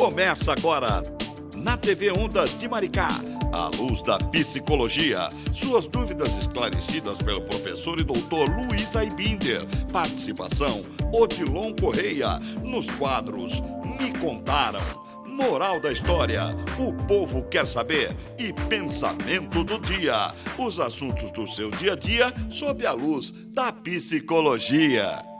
Começa agora, na TV Ondas de Maricá, a luz da psicologia. Suas dúvidas esclarecidas pelo professor e doutor Luiz Aibinder. Participação, Odilon Correia. Nos quadros, Me Contaram, Moral da História, O Povo Quer Saber e Pensamento do Dia. Os assuntos do seu dia a dia sob a luz da psicologia.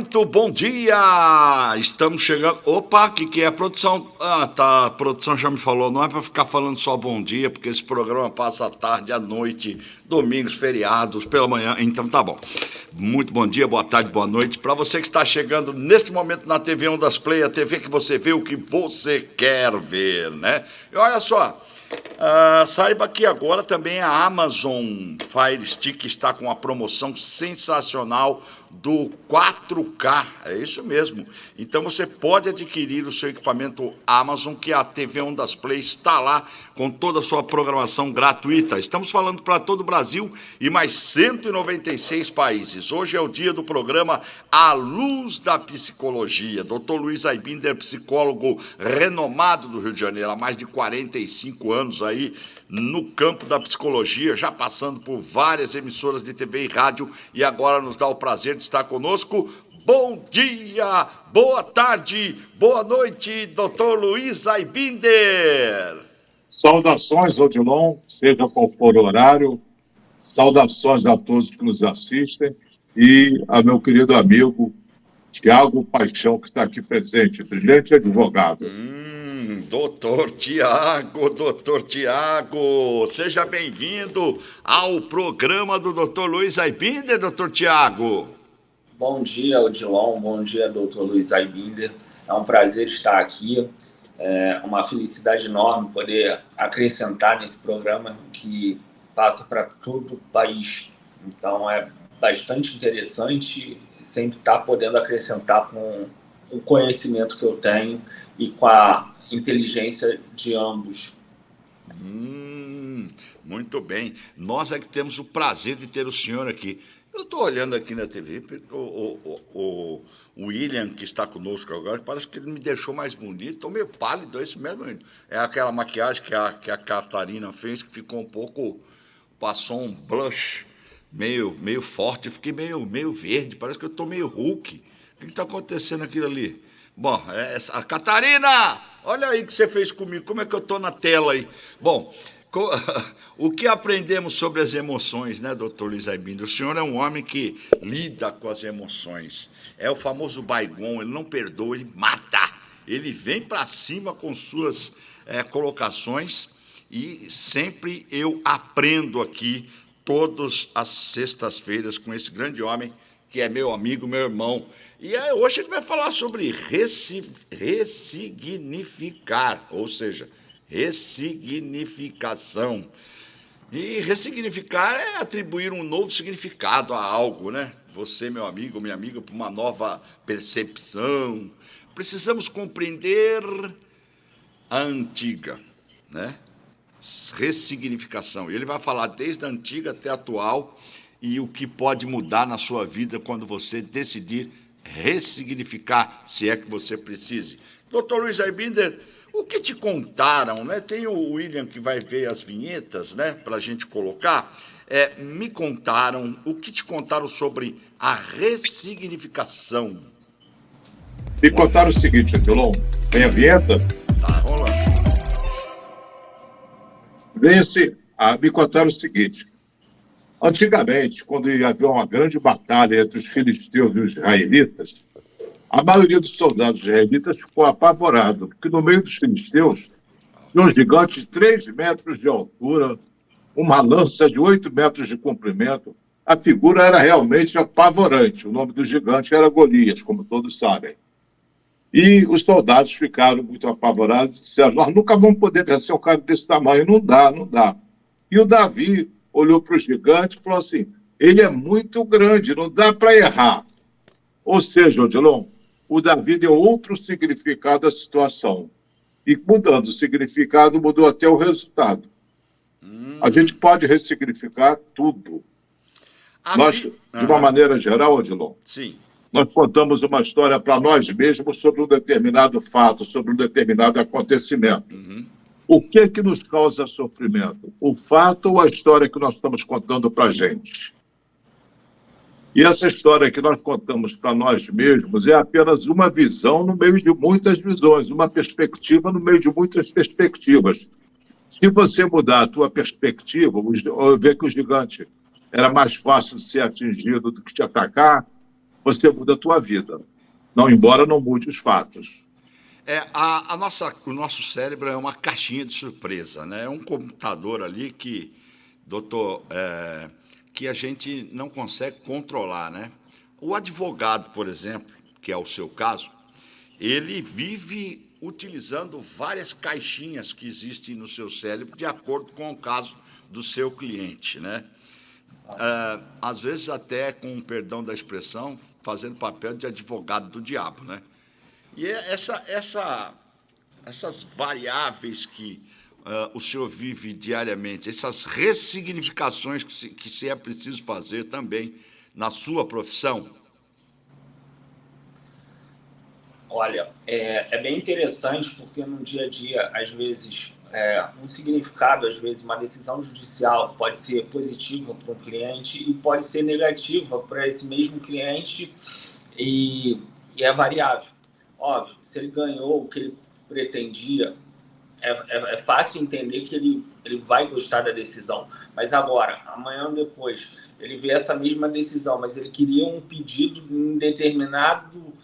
Muito bom dia! Estamos chegando... Opa, o que é a produção? A produção já me falou, não é para ficar falando só bom dia, porque esse programa passa à tarde, à noite, domingos, feriados, pela manhã, então tá bom. Muito bom dia, boa tarde, boa noite. Para você que está chegando neste momento na TV Ondas Play, a TV que você vê o que você quer ver, né? E olha só... saiba que agora também a Amazon Fire Stick está com uma promoção sensacional do 4K, é isso mesmo. Então você pode adquirir o seu equipamento Amazon, que a TV Ondas Play está lá com toda a sua programação gratuita. Estamos falando para todo o Brasil e mais 196 países. Hoje é o dia do programa A Luz da Psicologia. Dr. Luiz Aibinder, psicólogo renomado do Rio de Janeiro, há mais de 45 anos aí no campo da psicologia, já passando por várias emissoras de TV e rádio, e agora nos dá o prazer de estar conosco. Bom dia, boa tarde, boa noite, Dr. Luiz Aibinder. Saudações, Odilon, seja qual for o horário. Saudações a todos que nos assistem e a meu querido amigo Tiago Paixão, que está aqui presente, brilhante advogado. Doutor Tiago, seja bem-vindo ao programa do Dr. Luiz Aibinder, Dr. Tiago. Bom dia, Odilon, bom dia, Dr. Luiz Aibinder. É um prazer estar aqui, é uma felicidade enorme poder acrescentar nesse programa que passa para todo o país. Então é bastante interessante sempre estar podendo acrescentar com o conhecimento que eu tenho e com a inteligência de ambos. Muito bem. Nós é que temos o prazer de ter o senhor aqui. Eu estou olhando aqui na TV, o William, que está conosco agora, parece que ele me deixou mais bonito. Estou meio pálido, é isso mesmo. É aquela maquiagem que a Catarina fez, que ficou um pouco... Passou um blush meio forte, fiquei meio verde, parece que eu estou meio Hulk. O que está acontecendo aquilo ali? Bom, a Catarina, olha aí o que você fez comigo, como é que eu estou na tela aí? Bom, o que aprendemos sobre as emoções, né, doutor Luiz Aibinder? O senhor é um homem que lida com as emoções, é o famoso Baygon, ele não perdoa, ele mata, ele vem para cima com suas colocações e sempre eu aprendo aqui, todas as sextas-feiras, com esse grande homem que é meu amigo, meu irmão. E hoje ele vai falar sobre ressignificar, ou seja, ressignificação. E ressignificar é atribuir um novo significado a algo, né? Você, meu amigo, minha amiga, para uma nova percepção. Precisamos compreender a antiga, né? Ressignificação. Ele vai falar desde a antiga até a atual e o que pode mudar na sua vida quando você decidir ressignificar, se é que você precise. Doutor Luiz Aibinder, o que te contaram, né? Tem o William que vai ver as vinhetas, né, para a gente colocar. Me contaram, o que te contaram sobre a ressignificação? Me contaram o seguinte, Odilon, vem a vinheta? Tá rolando. Me contaram o seguinte: antigamente, quando havia uma grande batalha entre os filisteus e os israelitas, a maioria dos soldados israelitas ficou apavorado, porque no meio dos filisteus tinha um gigante de 3 metros de altura, uma lança de 8 metros de comprimento. A figura era realmente apavorante. O nome do gigante era Golias, como todos sabem. E os soldados ficaram muito apavorados e disseram: nós nunca vamos poder vencer um cara desse tamanho, não dá, não dá. E o Davi olhou para o gigante e falou assim: ele é muito grande, não dá para errar. Ou seja, Odilon, o Davi deu outro significado à situação. E mudando o significado, mudou até o resultado. A gente pode ressignificar tudo. Nós, de uma maneira geral, Odilon, sim, nós contamos uma história para nós mesmos sobre um determinado fato, sobre um determinado acontecimento. O que é que nos causa sofrimento? O fato ou a história que nós estamos contando para a gente? E essa história que nós contamos para nós mesmos é apenas uma visão no meio de muitas visões, uma perspectiva no meio de muitas perspectivas. Se você mudar a tua perspectiva, ver que o gigante era mais fácil de ser atingido do que te atacar, você muda a tua vida. Não, embora não mude os fatos. O nosso cérebro é uma caixinha de surpresa, né? É um computador ali que, doutor, que a gente não consegue controlar, né? O advogado, por exemplo, que é o seu caso, ele vive utilizando várias caixinhas que existem no seu cérebro de acordo com o caso do seu cliente, né? Às vezes até, com perdão da expressão, fazendo papel de advogado do diabo, né? E essas variáveis que o senhor vive diariamente, essas ressignificações que se é preciso fazer também na sua profissão? Olha, é bem interessante porque no dia a dia, às vezes, um significado, às vezes, uma decisão judicial pode ser positiva para um cliente e pode ser negativa para esse mesmo cliente e é variável. Óbvio, se ele ganhou o que ele pretendia, é fácil entender que ele vai gostar da decisão. Mas agora, amanhã ou depois, ele vê essa mesma decisão, mas ele queria um pedido em determinado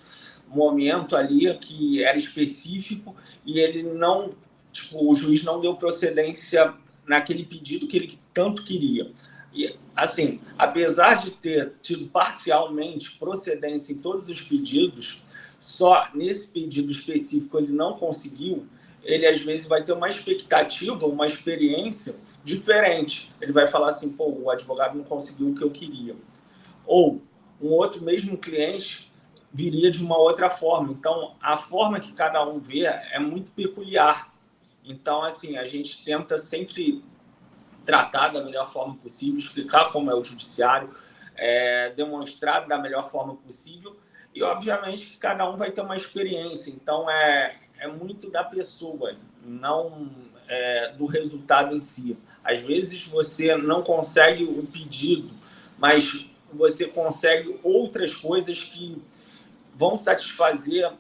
momento ali que era específico e ele não, o juiz não deu procedência naquele pedido que ele tanto queria. E, assim, apesar de ter tido parcialmente procedência em todos os pedidos, só nesse pedido específico ele não conseguiu, ele às vezes vai ter uma expectativa, uma experiência diferente. Ele vai falar assim, pô, o advogado não conseguiu o que eu queria. Ou um outro mesmo cliente viria de uma outra forma. Então, a forma que cada um vê é muito peculiar. Então, assim, a gente tenta sempre tratar da melhor forma possível, explicar como é o judiciário, demonstrar da melhor forma possível e, obviamente, que cada um vai ter uma experiência. Então, é muito da pessoa, não do resultado em si. Às vezes, você não consegue o pedido, mas você consegue outras coisas que vão satisfazer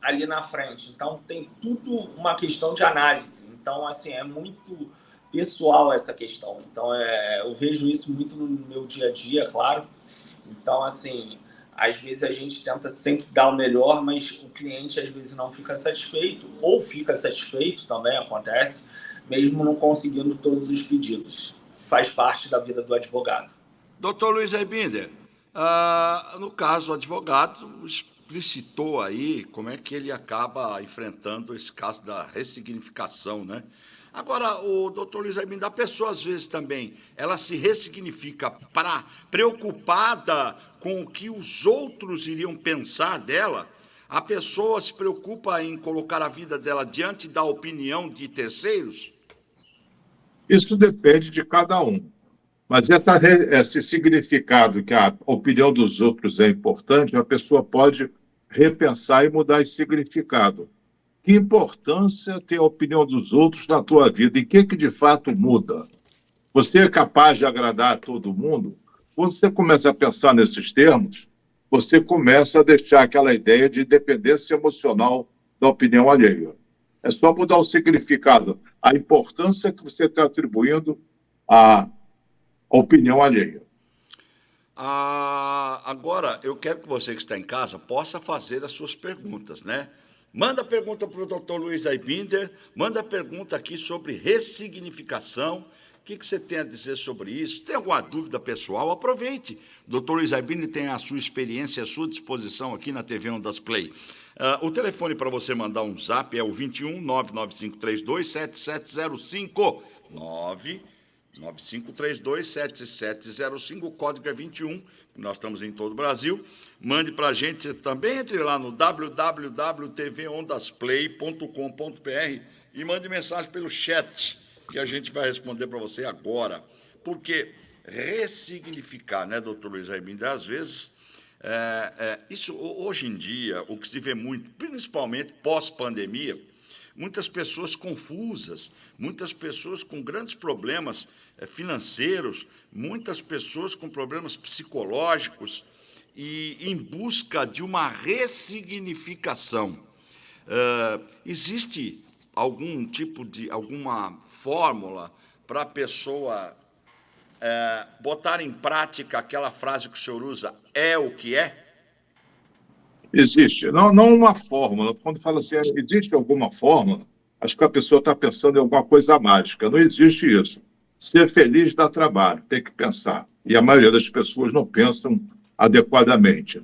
ali na frente. Então, tem tudo uma questão de análise. Então, assim, é muito pessoal essa questão. Então, eu vejo isso muito no meu dia a dia, claro. Então, assim, às vezes a gente tenta sempre dar o melhor, mas o cliente às vezes não fica satisfeito, ou fica satisfeito, também acontece, mesmo não conseguindo todos os pedidos. Faz parte da vida do advogado. Doutor Luiz Aibinder, no caso, o advogado explicitou aí como é que ele acaba enfrentando esse caso da ressignificação, né? Agora, o doutor Luiz Aibinder, a pessoa, às vezes, também, ela se ressignifica preocupada com o que os outros iriam pensar dela. A pessoa se preocupa em colocar a vida dela diante da opinião de terceiros? Isso depende de cada um. Mas esse significado que a opinião dos outros é importante, a pessoa pode repensar e mudar esse significado. Que importância tem a opinião dos outros na tua vida? E o que de fato muda? Você é capaz de agradar a todo mundo? Quando você começa a pensar nesses termos, você começa a deixar aquela ideia de dependência emocional da opinião alheia. É só mudar o significado, a importância que você está atribuindo à opinião alheia. Agora, eu quero que você que está em casa possa fazer as suas perguntas, né? Manda pergunta para o doutor Luiz Aibinder, manda pergunta aqui sobre ressignificação. O que você tem a dizer sobre isso? Tem alguma dúvida pessoal? Aproveite. O doutor Luiz Aibinder tem a sua experiência à sua disposição aqui na TV Ondas Play. O telefone para você mandar um zap é o 21 99532 7705 95327705, o código é 21, nós estamos em todo o Brasil. Mande para a gente também, entre lá no www.tvondasplay.com.br e mande mensagem pelo chat, que a gente vai responder para você agora. Porque ressignificar, né, doutor Luiz Aibinder, às vezes Isso, hoje em dia, o que se vê muito, principalmente pós-pandemia, muitas pessoas confusas, muitas pessoas com grandes problemas financeiros, muitas pessoas com problemas psicológicos e em busca de uma ressignificação. Existe alguma fórmula para a pessoa botar em prática aquela frase que o senhor usa, é o que é? Existe. Não uma fórmula. Quando fala assim, existe alguma fórmula, acho que a pessoa está pensando em alguma coisa mágica. Não existe isso. Ser feliz dá trabalho, tem que pensar. E a maioria das pessoas não pensam adequadamente.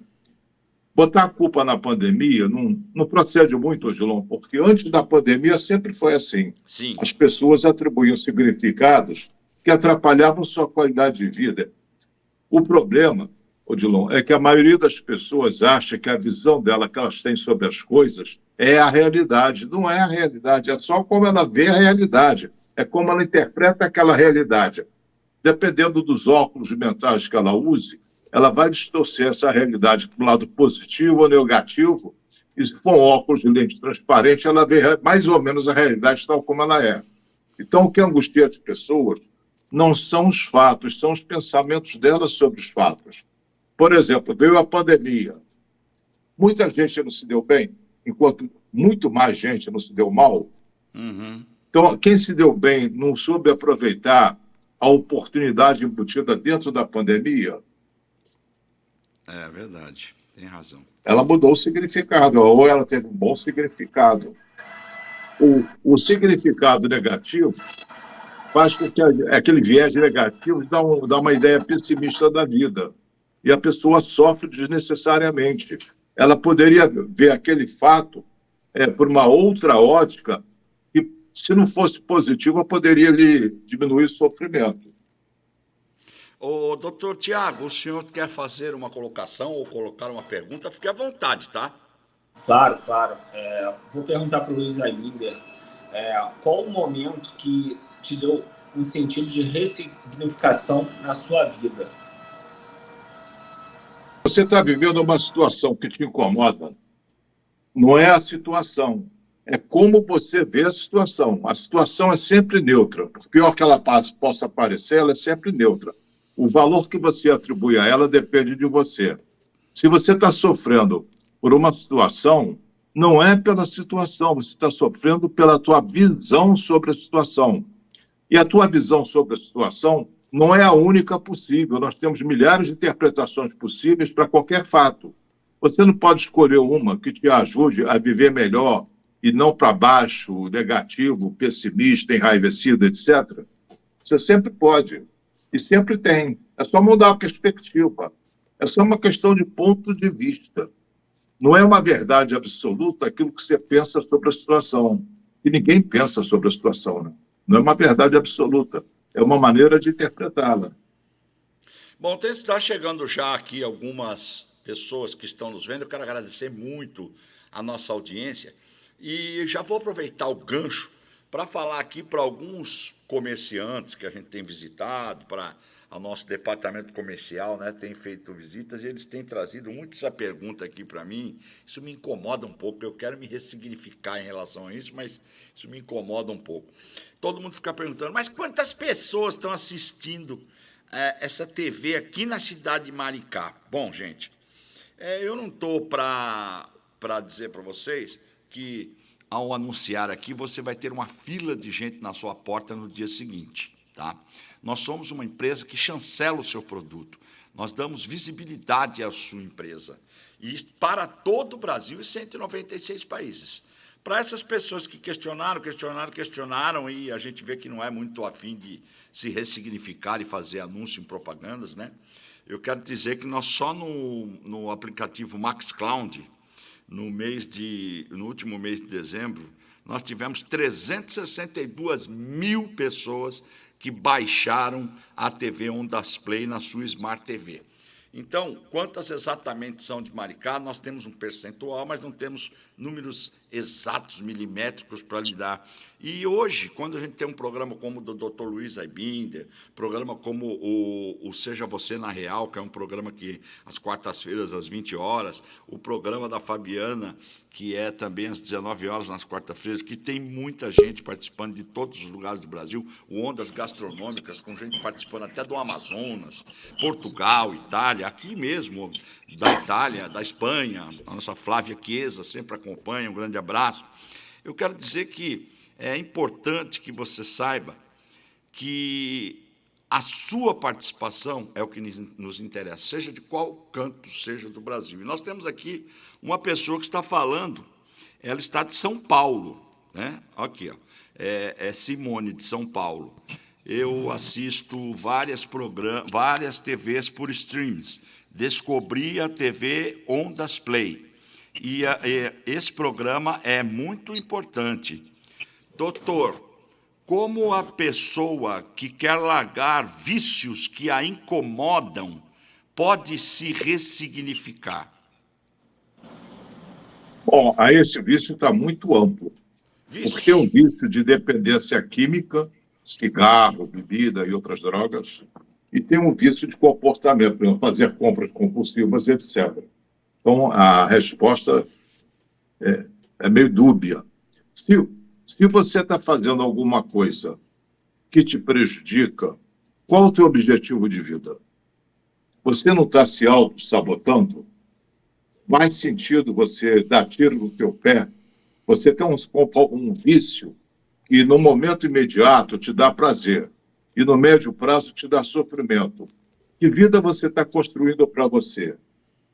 Botar a culpa na pandemia não procede muito, Odilon, porque antes da pandemia sempre foi assim. Sim. As pessoas atribuíam significados que atrapalhavam sua qualidade de vida. O problema, Odilon, é que a maioria das pessoas acha que a visão dela que elas têm sobre as coisas é a realidade. Não é a realidade, é só como ela vê a realidade. É como ela interpreta aquela realidade. Dependendo dos óculos mentais que ela use, ela vai distorcer essa realidade para o lado positivo ou negativo. E se for um óculos de lente transparente, ela vê mais ou menos a realidade tal como ela é. Então, o que angustia as pessoas não são os fatos, são os pensamentos delas sobre os fatos. Por exemplo, veio a pandemia. Muita gente não se deu bem, enquanto muito mais gente não se deu mal. Uhum. Então, quem se deu bem não soube aproveitar a oportunidade embutida dentro da pandemia. É verdade, tem razão. Ela mudou o significado, ou ela teve um bom significado. O significado negativo faz com que aquele viés negativo dá uma ideia pessimista da vida. E a pessoa sofre desnecessariamente. Ela poderia ver aquele fato por uma outra ótica que, se não fosse positiva, poderia lhe diminuir o sofrimento. Ô, doutor Tiago, o senhor quer fazer uma colocação ou colocar uma pergunta? Fique à vontade, tá? Claro, claro. Vou perguntar para o Luiz Aibinder, qual o momento que te deu um sentido de ressignificação na sua vida? Você está vivendo uma situação que te incomoda, não é a situação, é como você vê a situação. A situação é sempre neutra. Por pior que ela possa parecer, ela é sempre neutra. O valor que você atribui a ela depende de você. Se você está sofrendo por uma situação, não é pela situação, você está sofrendo pela tua visão sobre a situação. E a tua visão sobre a situação não é a única possível. Nós temos milhares de interpretações possíveis para qualquer fato. Você não pode escolher uma que te ajude a viver melhor e não para baixo, negativo, pessimista, enraivecido, etc. Você sempre pode. E sempre tem. É só mudar a perspectiva. É só uma questão de ponto de vista. Não é uma verdade absoluta aquilo que você pensa sobre a situação. E ninguém pensa sobre a situação, né? Não é uma verdade absoluta. É uma maneira de interpretá-la. Bom, está chegando já aqui algumas pessoas que estão nos vendo. Eu quero agradecer muito a nossa audiência. E já vou aproveitar o gancho para falar aqui para alguns comerciantes que a gente tem visitado, para o nosso departamento comercial, né, tem feito visitas, e eles têm trazido muito essa pergunta aqui para mim. Isso me incomoda um pouco, eu quero me ressignificar em relação a isso, mas isso me incomoda um pouco. Todo mundo fica perguntando, mas quantas pessoas estão assistindo essa TV aqui na cidade de Maricá? Bom, gente, eu não estou para dizer para vocês que, ao anunciar aqui, você vai ter uma fila de gente na sua porta no dia seguinte, tá? Nós somos uma empresa que chancela o seu produto. Nós damos visibilidade à sua empresa. E para todo o Brasil e 196 países. Para essas pessoas que questionaram, e a gente vê que não é muito afim de se ressignificar e fazer anúncio em propagandas, né? Eu quero dizer que nós só no aplicativo MaxCloud, no último mês de dezembro, nós tivemos 362 mil pessoas que baixaram a TV Ondas Play na sua Smart TV. Então, quantas exatamente são de Maricá? Nós temos um percentual, mas não temos números exatos, milimétricos, para lhe dar E hoje, quando a gente tem um programa como o do Dr. Luiz Aibinder, programa como o Seja Você na Real, que é um programa que, às quartas-feiras, às 20 horas, o programa da Fabiana, que é também às 19 horas, nas quartas-feiras, que tem muita gente participando de todos os lugares do Brasil, o Ondas Gastronômicas, com gente participando até do Amazonas, Portugal, Itália, aqui mesmo, da Itália, da Espanha, a nossa Flávia Chiesa sempre acompanha, um grande abraço. Eu quero dizer que é importante que você saiba que a sua participação é o que nos interessa, seja de qual canto seja do Brasil. E nós temos aqui uma pessoa que está falando, ela está de São Paulo, né? Aqui, ó, é Simone, de São Paulo. Eu assisto várias TVs por streams. Descobri a TV Ondas Play. E esse programa é muito importante. Doutor, como a pessoa que quer largar vícios que a incomodam pode se ressignificar? Bom, aí esse vício está muito amplo, porque é um vício de dependência química, cigarro, bebida e outras drogas, e tem um vício de comportamento, por exemplo, fazer compras compulsivas, etc. Então, a resposta é meio dúbia. Se você está fazendo alguma coisa que te prejudica, qual o teu objetivo de vida? Você não está se auto-sabotando? Mais sentido você dar tiro no teu pé? Você tem um vício que no momento imediato te dá prazer e no médio prazo te dá sofrimento. Que vida você está construindo para você?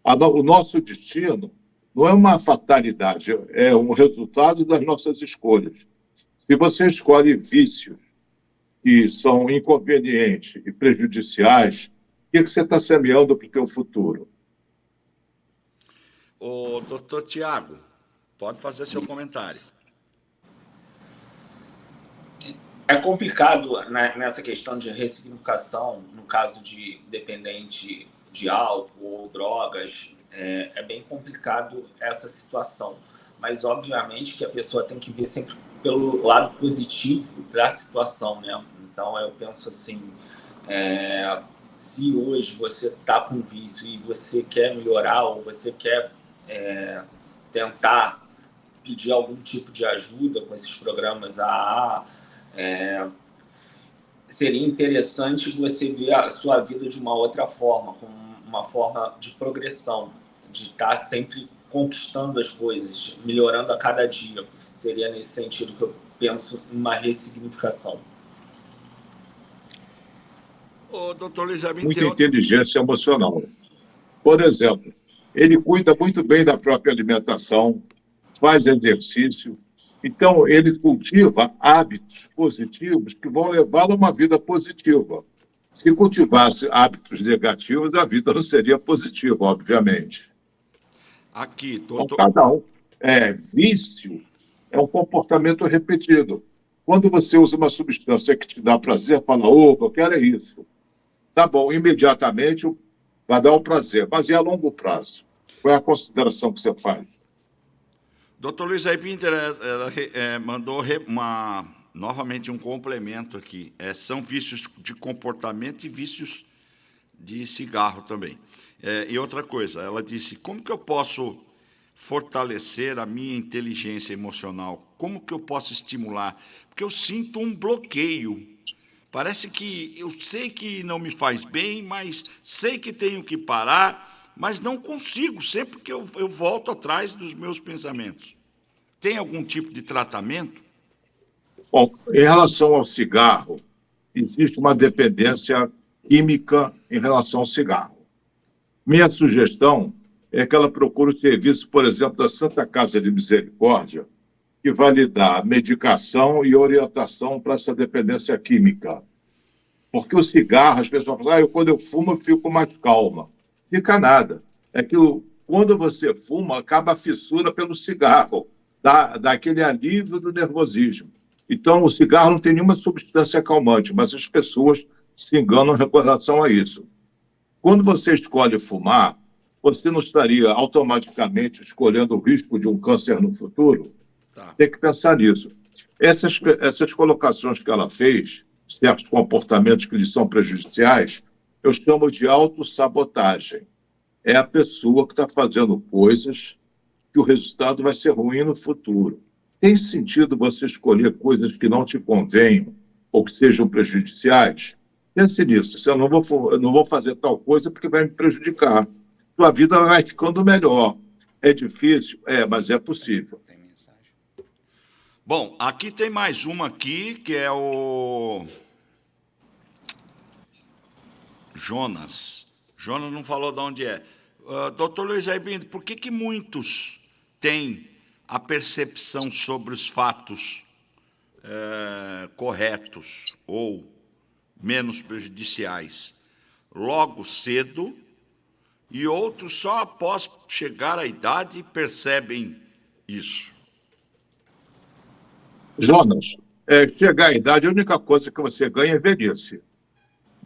O nosso destino não é uma fatalidade, é um resultado das nossas escolhas. Se você escolhe vícios que são inconvenientes e prejudiciais, o que você está semeando para o teu futuro? O doutor Tiago, pode fazer seu comentário. É complicado nessa questão de ressignificação, no caso de dependente de álcool ou drogas, é bem complicado essa situação. Mas, obviamente, que a pessoa tem que ver sempre pelo lado positivo da situação, né? Então, eu penso assim, se hoje você está com vício e você quer melhorar ou você quer tentar pedir algum tipo de ajuda com esses programas AA, seria interessante você ver a sua vida de uma outra forma, com uma forma de progressão, de estar sempre conquistando as coisas, melhorando a cada dia. Seria nesse sentido que eu penso em uma ressignificação. O doutor Luiz Aibinder... Muita inteligência emocional. Por exemplo, ele cuida muito bem da própria alimentação, faz exercício, então ele cultiva hábitos positivos que vão levá-lo a uma vida positiva. Se cultivasse hábitos negativos, a vida não seria positiva, obviamente. Aqui, doutor... Então, cada um. Vício é um comportamento repetido. Quando você usa uma substância que te dá prazer, fala, opa, eu quero isso. Tá bom, imediatamente vai dar o prazer, mas e a longo prazo? Qual é a consideração que você faz? Doutor Luiz Aibinder mandou novamente um complemento aqui. São vícios de comportamento e vícios de cigarro também. E outra coisa, ela disse, como que eu posso fortalecer a minha inteligência emocional? Como que eu posso estimular? Porque eu sinto um bloqueio. Parece que eu sei que não me faz bem, mas sei que tenho que parar, mas não consigo, sempre que eu volto atrás dos meus pensamentos. Tem algum tipo de tratamento? Bom, em relação ao cigarro, existe uma dependência química em relação ao cigarro. Minha sugestão é que ela procure o serviço, por exemplo, da Santa Casa de Misericórdia, que vai lhe dar medicação e orientação para essa dependência química. Porque o cigarro, as pessoas falam, quando eu fumo, eu fico mais calma. Fica nada. É que quando você fuma, acaba a fissura pelo cigarro, dá aquele alívio do nervosismo. Então, o cigarro não tem nenhuma substância calmante, mas as pessoas se enganam em relação a isso. Quando você escolhe fumar, você não estaria automaticamente escolhendo o risco de um câncer no futuro? Tá. Tem que pensar nisso. Essas colocações que ela fez, certos comportamentos que lhe são prejudiciais, eu chamo de autossabotagem. É a pessoa que está fazendo coisas que o resultado vai ser ruim no futuro. Tem sentido você escolher coisas que não te convenham ou que sejam prejudiciais? Pense nisso. Se eu não vou fazer tal coisa porque vai me prejudicar. Sua vida vai ficando melhor. É difícil? É, mas é possível. Bom, aqui tem mais uma aqui, que é o Jonas. Jonas não falou de onde é. Doutor Luiz Aibindo, por que muitos têm a percepção sobre os fatos corretos ou menos prejudiciais logo cedo e outros só após chegar à idade percebem isso? Jonas, chegar à idade, a única coisa que você ganha é velhice.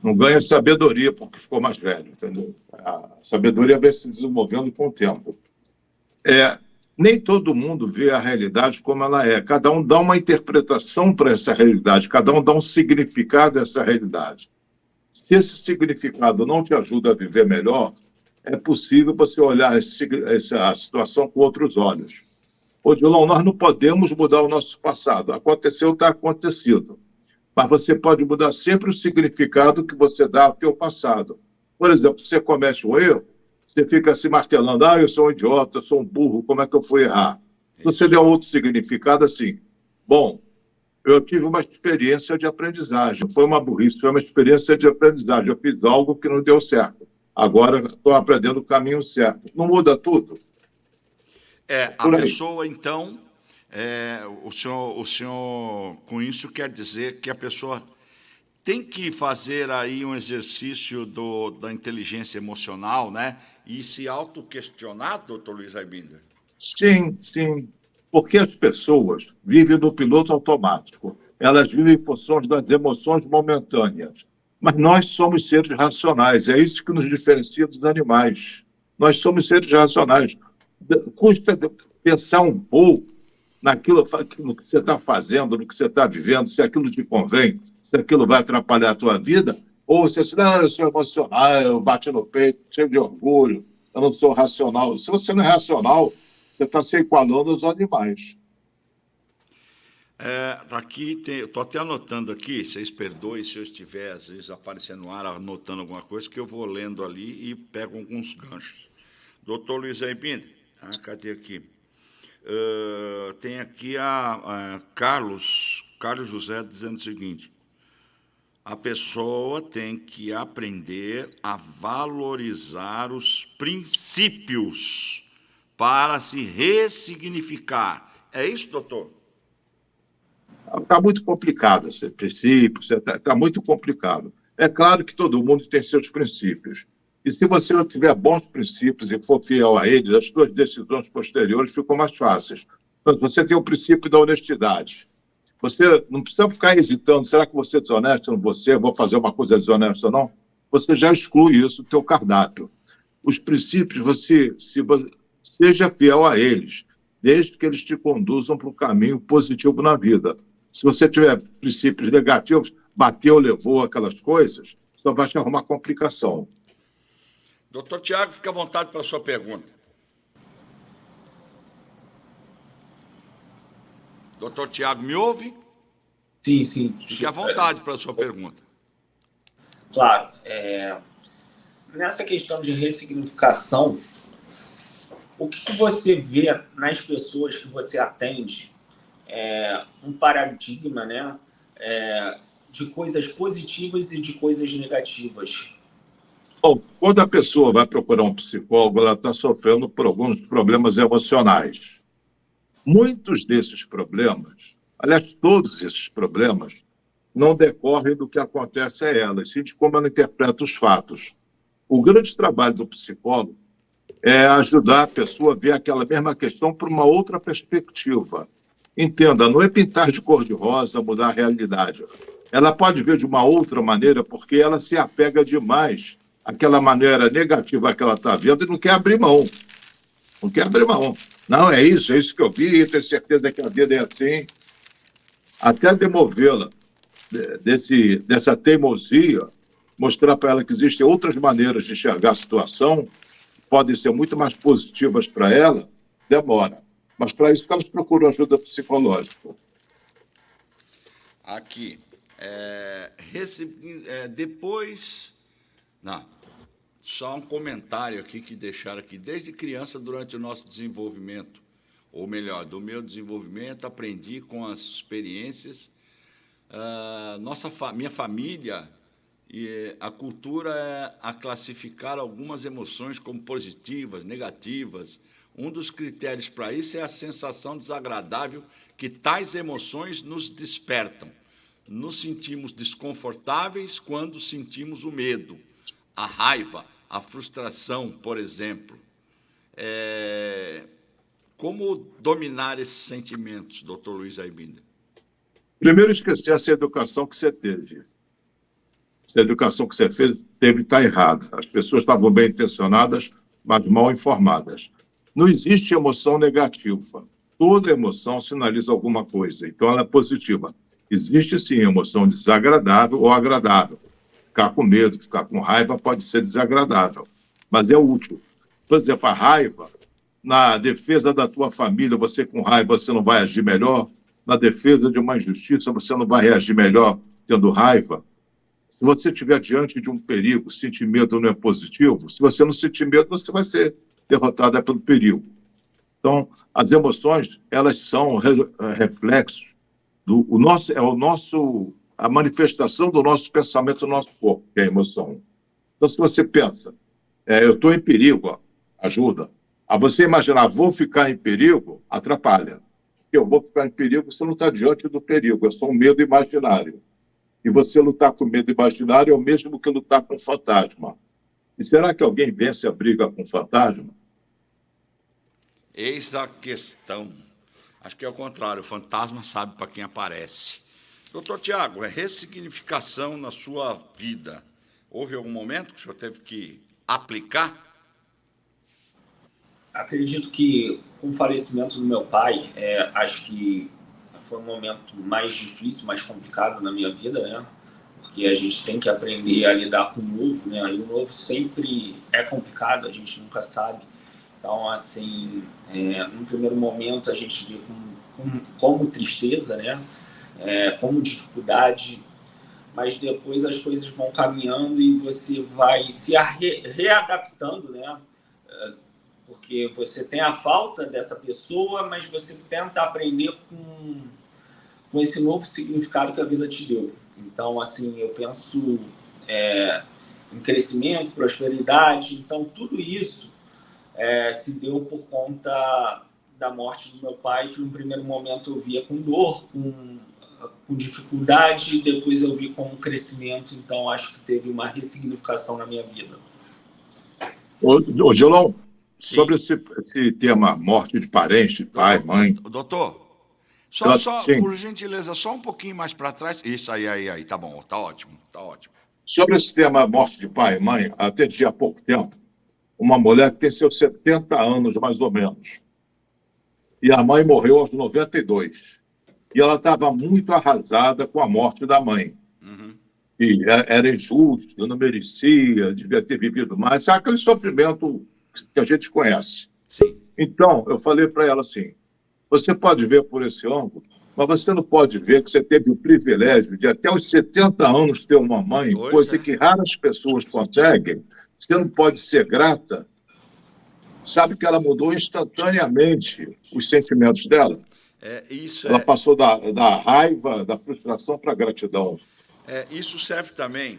Não ganha sabedoria porque ficou mais velho, entendeu? A sabedoria vai se desenvolvendo com o tempo. Nem todo mundo vê a realidade como ela é. Cada um dá uma interpretação para essa realidade, cada um dá um significado a essa realidade. Se esse significado não te ajuda a viver melhor, é possível você olhar essa situação com outros olhos. Odilon, nós não podemos mudar o nosso passado. Aconteceu, está acontecido. Mas você pode mudar sempre o significado que você dá ao teu passado. Por exemplo, você comete um erro, você fica se martelando, eu sou um idiota, eu sou um burro, como é que eu fui errar? Você deu outro significado assim, bom, eu tive uma experiência de aprendizagem, foi uma burrice, foi uma experiência de aprendizagem, eu fiz algo que não deu certo, agora estou aprendendo o caminho certo. Não muda tudo? A pessoa, então, o senhor, com isso, quer dizer que a pessoa tem que fazer aí um exercício da inteligência emocional, né? E se autoquestionar, doutor Luiz Aibinder? Sim, sim. Porque as pessoas vivem no piloto automático. Elas vivem em função das emoções momentâneas. Mas nós somos seres racionais. É isso que nos diferencia dos animais. Nós somos seres racionais. Custa pensar um pouco no que você está fazendo, no que você está vivendo, se aquilo te convém, se aquilo vai atrapalhar a tua vida, ou você diz, não, eu sou emocional, eu bati no peito, cheio de orgulho, eu não sou racional. Se você não é racional, você está se igualando aos animais. Aqui estou até anotando aqui, vocês perdoem se eu estiver, às vezes, aparecendo no ar, anotando alguma coisa, que eu vou lendo ali e pego alguns ganchos. Doutor Luiz Aibinder, cadê aqui? Tem aqui a Carlos José dizendo o seguinte: a pessoa tem que aprender a valorizar os princípios para se ressignificar. É isso, doutor? Está muito complicado esse princípio, está muito complicado. É claro que todo mundo tem seus princípios. E se você não tiver bons princípios e for fiel a eles, as suas decisões posteriores ficam mais fáceis. Então, você tem o princípio da honestidade. Você não precisa ficar hesitando, será que você é desonesto? Não vou fazer uma coisa desonesta ou não? Você já exclui isso do teu cardápio. Os princípios, seja fiel a eles, desde que eles te conduzam para um caminho positivo na vida. Se você tiver princípios negativos, bateu, levou aquelas coisas, só vai te arrumar complicação. Doutor Tiago, fica à vontade para a sua pergunta. Doutor Tiago, me ouve? Sim, sim. Fique à vontade para a sua pergunta. Claro. Nessa questão de ressignificação, o que você vê nas pessoas que você atende um paradigma, né, de coisas positivas e de coisas negativas? Bom, quando a pessoa vai procurar um psicólogo, ela está sofrendo por alguns problemas emocionais. Muitos desses problemas, aliás, todos esses problemas, não decorrem do que acontece a ela, e sim de como ela interpreta os fatos. O grande trabalho do psicólogo é ajudar a pessoa a ver aquela mesma questão por uma outra perspectiva. Entenda, não é pintar de cor-de-rosa, mudar a realidade. Ela pode ver de uma outra maneira porque ela se apega demais àquela maneira negativa que ela está vendo e não quer abrir mão. Não quer abrir mão. Não, é isso que eu vi, tenho certeza que a vida é assim. até demovê-la dessa teimosia, mostrar para ela que existem outras maneiras de enxergar a situação, podem ser muito mais positivas para ela, demora. Mas para isso que elas procuram ajuda psicológica. Aqui, depois... Não, só um comentário aqui que deixaram aqui. Desde criança, durante o nosso desenvolvimento, ou melhor, do meu desenvolvimento, aprendi com as experiências. Minha família e a cultura é a classificar algumas emoções como positivas, negativas. Um dos critérios para isso é a sensação desagradável que tais emoções nos despertam. Nos sentimos desconfortáveis quando sentimos o medo, a raiva, a frustração, por exemplo. Como dominar esses sentimentos, doutor Luiz Aibinder? Primeiro, esquecer essa educação que você teve. Essa educação que você teve está errada. As pessoas estavam bem intencionadas, mas mal informadas. Não existe emoção negativa. Toda emoção sinaliza alguma coisa, então ela é positiva. Existe, sim, emoção desagradável ou agradável. Ficar com medo, ficar com raiva pode ser desagradável, mas é útil. Por exemplo, a raiva, na defesa da tua família, você com raiva, você não vai agir melhor. Na defesa de uma injustiça, você não vai reagir melhor tendo raiva. Se você estiver diante de um perigo, sentir medo não é positivo. Se você não sentir medo, você vai ser derrotada pelo perigo. Então, as emoções, elas são reflexos a manifestação do nosso pensamento no nosso corpo, que é a emoção. Então, se você pensa, eu estou em perigo, ajuda. A você imaginar, vou ficar em perigo, atrapalha. Eu vou ficar em perigo, você não está diante do perigo, é só um medo imaginário. E você lutar com medo imaginário é o mesmo que lutar com fantasma. E será que alguém vence a briga com fantasma? Eis a questão. Acho que é o contrário, o fantasma sabe para quem aparece. Doutor Tiago, ressignificação na sua vida. Houve algum momento que o senhor teve que aplicar? Acredito que, com o falecimento do meu pai, acho que foi um momento mais difícil, mais complicado na minha vida, né? Porque a gente tem que aprender a lidar com o novo, né? E o novo sempre é complicado, a gente nunca sabe. Então, assim, num primeiro momento a gente vê como tristeza, né? Como dificuldade, mas depois as coisas vão caminhando e você vai se readaptando, né? Porque você tem a falta dessa pessoa, mas você tenta aprender com esse novo significado que a vida te deu. Então, assim, eu penso em crescimento, prosperidade. Então, tudo isso se deu por conta da morte do meu pai, que no primeiro momento eu via com dor, com dificuldade, e depois eu vi com um crescimento. Então, acho que teve uma ressignificação na minha vida. Ô Gilão, Sim. Sobre esse tema, morte de parente, pai, mãe... Doutor, por gentileza, só um pouquinho mais para trás. Isso, aí, tá bom, tá ótimo. Sobre esse tema, morte de pai e mãe, atendi há pouco tempo uma mulher que tem seus 70 anos, mais ou menos. E a mãe morreu aos 92. E ela estava muito arrasada com a morte da mãe. Uhum. E era injusto, não merecia, devia ter vivido mais. Sabe aquele sofrimento que a gente conhece? Sim. Então, eu falei para ela assim, você pode ver por esse ângulo, mas você não pode ver que você teve o privilégio de até os 70 anos ter uma mãe, coisa que raras pessoas conseguem. Você não pode ser grata. Sabe que ela mudou instantaneamente os sentimentos dela? Ela passou da raiva, da frustração para a gratidão. Isso serve também,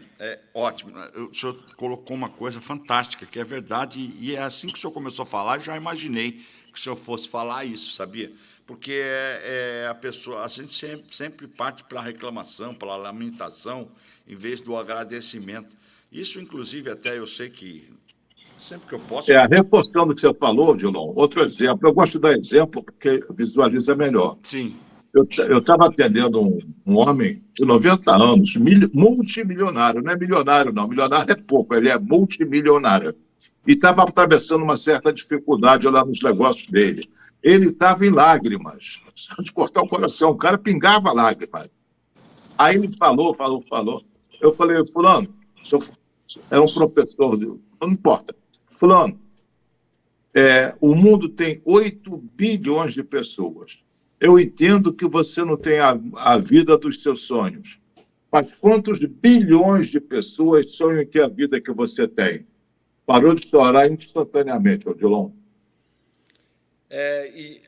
ótimo. O senhor colocou uma coisa fantástica, que é verdade, e é assim que o senhor começou a falar, eu já imaginei que o senhor fosse falar isso, sabia? Porque a gente sempre parte para a reclamação, para a lamentação, em vez do agradecimento. Isso, inclusive, até eu sei que sempre que eu posso... Reforçando o que você falou, Dilon, outro exemplo. Eu gosto de dar exemplo porque visualiza melhor. Sim. Eu estava atendendo um homem de 90 anos, multimilionário. Não é milionário, não. Milionário é pouco, ele é multimilionário. E estava atravessando uma certa dificuldade lá nos negócios dele. Ele estava em lágrimas, de cortar o coração, o cara pingava lágrimas. Aí ele falou. Eu falei, fulano, é um professor, não importa. Fulano, o mundo tem 8 bilhões de pessoas. Eu entendo que você não tem a vida dos seus sonhos, mas quantos bilhões de pessoas sonham em ter a vida que você tem? Parou de chorar instantaneamente, Odilon.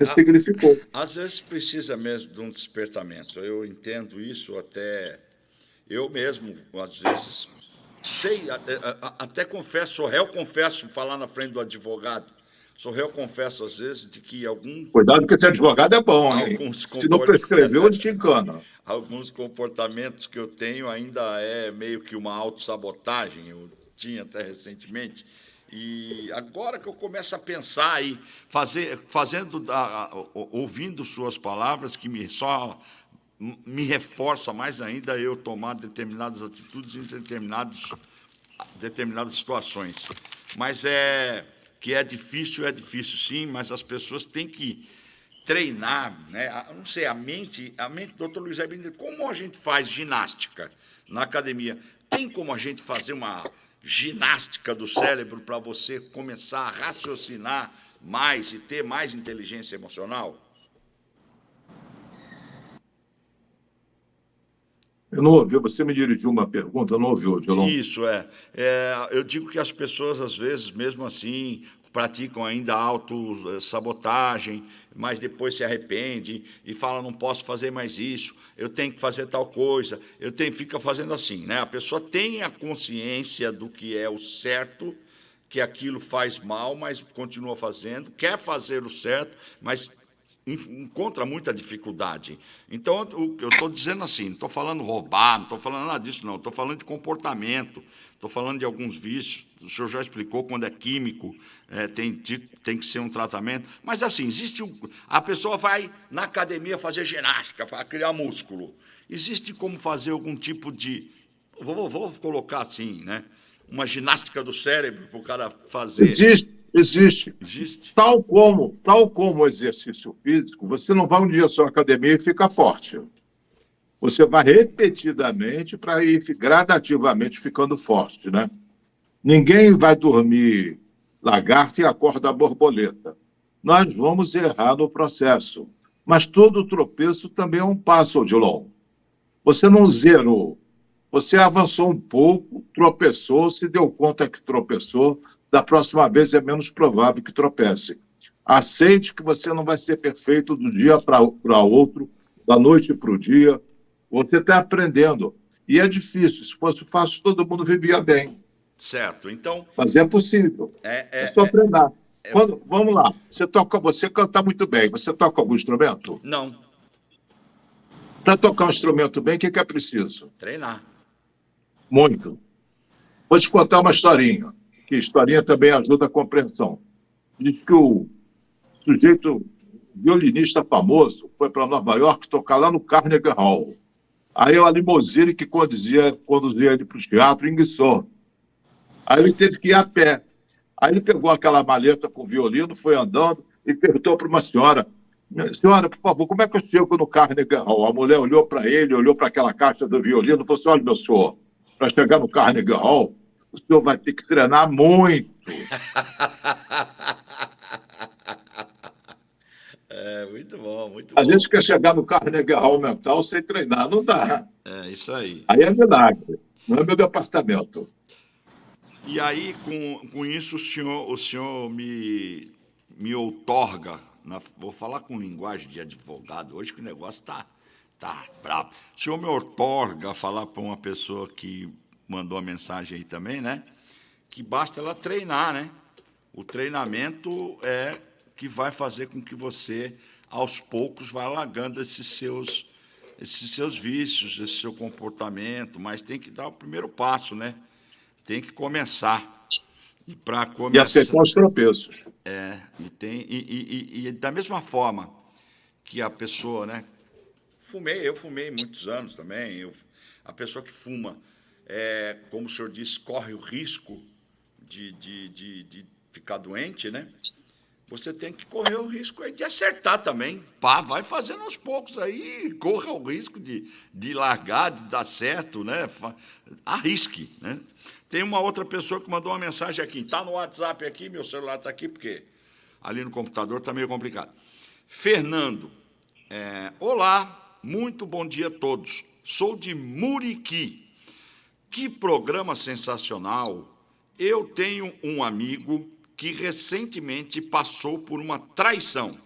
Isso significou. Às vezes precisa mesmo de um despertamento. Eu entendo isso até. Eu mesmo, às vezes, sei, até confesso, sou réu, confesso, falar na frente do advogado. Sou réu, confesso, às vezes, de que Cuidado que esse advogado é bom, hein? alguns, Se não prescreveu, ele te encana. alguns comportamentos que eu tenho ainda é meio que uma autossabotagem. Eu tinha até recentemente. E agora que eu começo a pensar e ouvindo suas palavras, que me reforça mais ainda eu tomar determinadas atitudes em determinadas situações. Mas é difícil sim, mas as pessoas têm que treinar, né? Não sei, a mente, doutor Luiz Aibinder, como a gente faz ginástica na academia? Tem como a gente fazer uma ginástica do cérebro para você começar a raciocinar mais e ter mais inteligência emocional? Eu não ouvi, você me dirigiu uma pergunta, eu não ouvi, Odilon. Isso, eu digo que as pessoas, às vezes, mesmo assim, praticam ainda autossabotagem, mas depois se arrependem e falam, não posso fazer mais isso, eu tenho que fazer tal coisa, fica fazendo assim, né? A pessoa tem a consciência do que é o certo, que aquilo faz mal, mas continua fazendo, quer fazer o certo, mas encontra muita dificuldade. Então, eu estou dizendo assim, não estou falando roubar, não estou falando nada disso, não. Estou falando de comportamento, estou falando de alguns vícios. O senhor já explicou quando é químico, tem que ser um tratamento. Mas, assim, a pessoa vai na academia fazer ginástica para criar músculo. Existe como fazer algum tipo de... Vou colocar assim, né? Uma ginástica do cérebro para o cara fazer. Existe. Existe. Tal como o exercício físico, você não vai um dia só à academia e fica forte. Você vai repetidamente para ir gradativamente ficando forte, né? Ninguém vai dormir lagarto e acorda borboleta. Nós vamos errar no processo. Mas todo tropeço também é um passo, Odilon. Você não zerou. Você avançou um pouco, tropeçou, se deu conta que tropeçou, da próxima vez é menos provável que tropece. Aceite que você não vai ser perfeito do dia para outro, da noite para o dia. Você está aprendendo. E é difícil. Se fosse fácil, todo mundo vivia bem. Certo. Então... Mas é possível. É só treinar. Vamos lá. Você canta muito bem. Você toca algum instrumento? Não. Para tocar um instrumento bem, o que é preciso? Treinar. Muito. Vou te contar uma historinha, que historinha também ajuda a compreensão. Diz que o sujeito, violinista famoso, foi para Nova York tocar lá no Carnegie Hall. Aí a limusine que conduzia ele para o teatro enguiçou. Aí ele teve que ir a pé. Aí ele pegou aquela maleta com o violino, foi andando e perguntou para uma senhora, senhora, por favor, como é que eu chego no Carnegie Hall? A mulher olhou para ele, olhou para aquela caixa do violino e falou assim, olha, meu senhor, para chegar no Carnegie Hall, o senhor vai ter que treinar muito. Muito bom, muito bom. A gente quer chegar no Carnegie Hall mental sem treinar, não dá. É isso aí. Aí é milagre, não é meu departamento. E aí, com isso, o senhor me outorga, vou falar com linguagem de advogado hoje, que o negócio tá brabo. O senhor me outorga falar para uma pessoa que mandou a mensagem aí também, né? Que basta ela treinar, né? O treinamento é que vai fazer com que você, aos poucos, vá largando esses seus vícios, esse seu comportamento, mas tem que dar o primeiro passo, né? Tem que começar. E para começar... E aceitar os tropeços. E da mesma forma que a pessoa, né? Eu fumei muitos anos também. A pessoa que fuma, como o senhor disse, corre o risco de ficar doente, né? você tem que correr o risco aí de acertar também. Pá, vai fazendo aos poucos aí, corra o risco de largar, de dar certo, né? Arrisque, né? Tem uma outra pessoa que mandou uma mensagem aqui. Está no WhatsApp aqui, meu celular está aqui, porque ali no computador está meio complicado. Fernando, olá, muito bom dia a todos. Sou de Muriqui. Que programa sensacional. Eu tenho um amigo que recentemente passou por uma traição.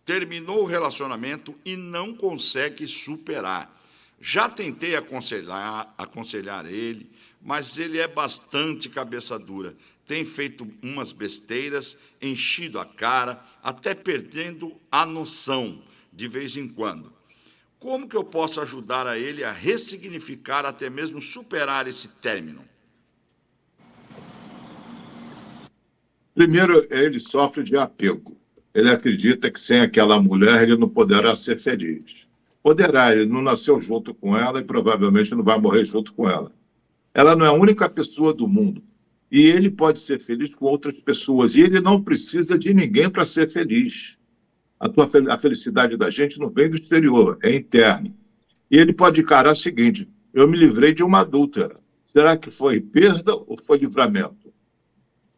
Terminou o relacionamento e não consegue superar. Já tentei aconselhar ele, mas ele é bastante cabeça dura. Tem feito umas besteiras, enchido a cara, até perdendo a noção de vez em quando. Como que eu posso ajudar a ele a ressignificar, até mesmo superar esse término? Primeiro, ele sofre de apego. Ele acredita que sem aquela mulher ele não poderá ser feliz. Poderá, ele não nasceu junto com ela e provavelmente não vai morrer junto com ela. Ela não é a única pessoa do mundo. E ele pode ser feliz com outras pessoas. E ele não precisa de ninguém para ser feliz. A felicidade da gente não vem do exterior, é interna. E ele pode encarar o seguinte: eu me livrei de uma adúltera. Será que foi perda ou foi livramento?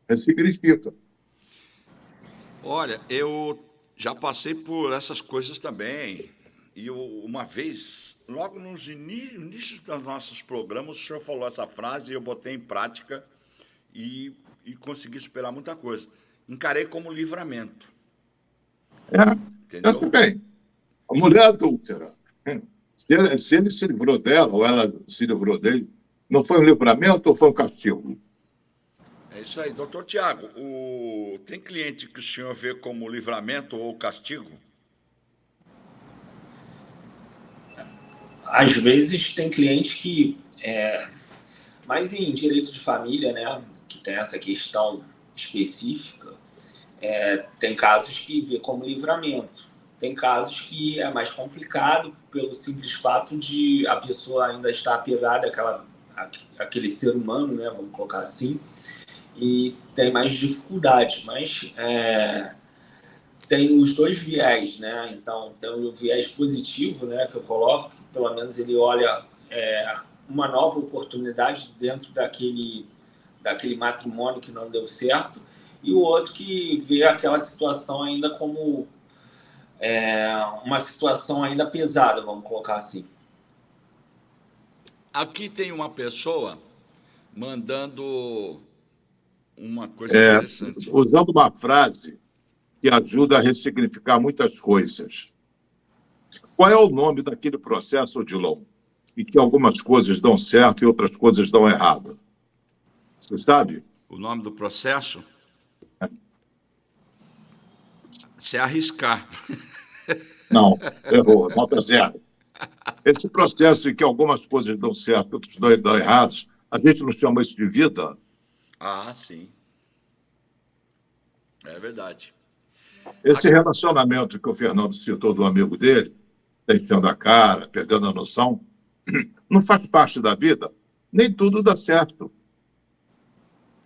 Ressignifica. Olha, eu já passei por essas coisas também. E uma vez, logo nos inícios dos nossos programas, o senhor falou essa frase e eu botei em prática e consegui superar muita coisa. Encarei como livramento. Pensa bem. A mulher adúltera, se ele se livrou dela ou ela se livrou dele, não foi um livramento ou foi um castigo? É isso aí. Doutor Tiago, tem cliente que o senhor vê como livramento ou castigo? Às vezes tem cliente que, mais em direito de família, né, que tem essa questão específica, tem casos que vê como livramento. Tem casos que é mais complicado pelo simples fato de a pessoa ainda estar apegada àquele ser humano, né, vamos colocar assim, e tem mais dificuldade, mas tem os dois viés, né? Então, tem o viés positivo, né, que eu coloco, que pelo menos ele olha uma nova oportunidade dentro daquele matrimônio que não deu certo, e o outro que vê aquela situação ainda como uma situação ainda pesada, vamos colocar assim. Aqui tem uma pessoa mandando uma coisa interessante. Usando uma frase que ajuda a ressignificar muitas coisas. Qual é o nome daquele processo, Odilon, em que algumas coisas dão certo e outras coisas dão errado? Você sabe? O nome do processo? Se arriscar. Não, errou, nota zero. Esse processo em que algumas coisas dão certo e outras dão errados, a gente não chama isso de vida? Ah, sim. É verdade. Esse relacionamento que o Fernando citou do amigo dele, enchendo a cara, perdendo a noção, não faz parte da vida. Nem tudo dá certo.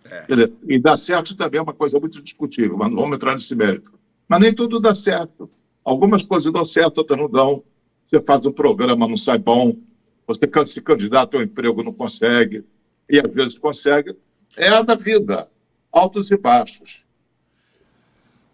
Quer dizer, e dar certo também é uma coisa muito discutível, mas não vamos entrar nesse mérito. Mas nem tudo dá certo. Algumas coisas dão certo, outras não dão. Você faz um programa, não sai bom. Você se candidata ao emprego, não consegue. E às vezes consegue. É a da vida. Altos e baixos.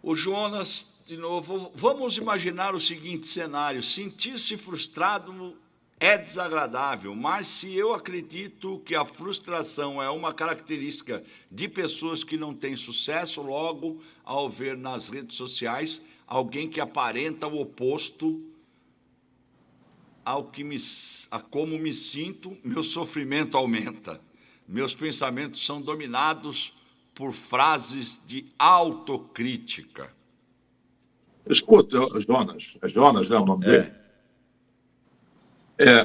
O Jonas, de novo, vamos imaginar o seguinte cenário: sentir-se frustrado é desagradável, mas se eu acredito que a frustração é uma característica de pessoas que não têm sucesso, logo, ao ver nas redes sociais alguém que aparenta o oposto a como me sinto, meu sofrimento aumenta. Meus pensamentos são dominados por frases de autocrítica. Escuta, Jonas. É Jonas, não é o nome dele?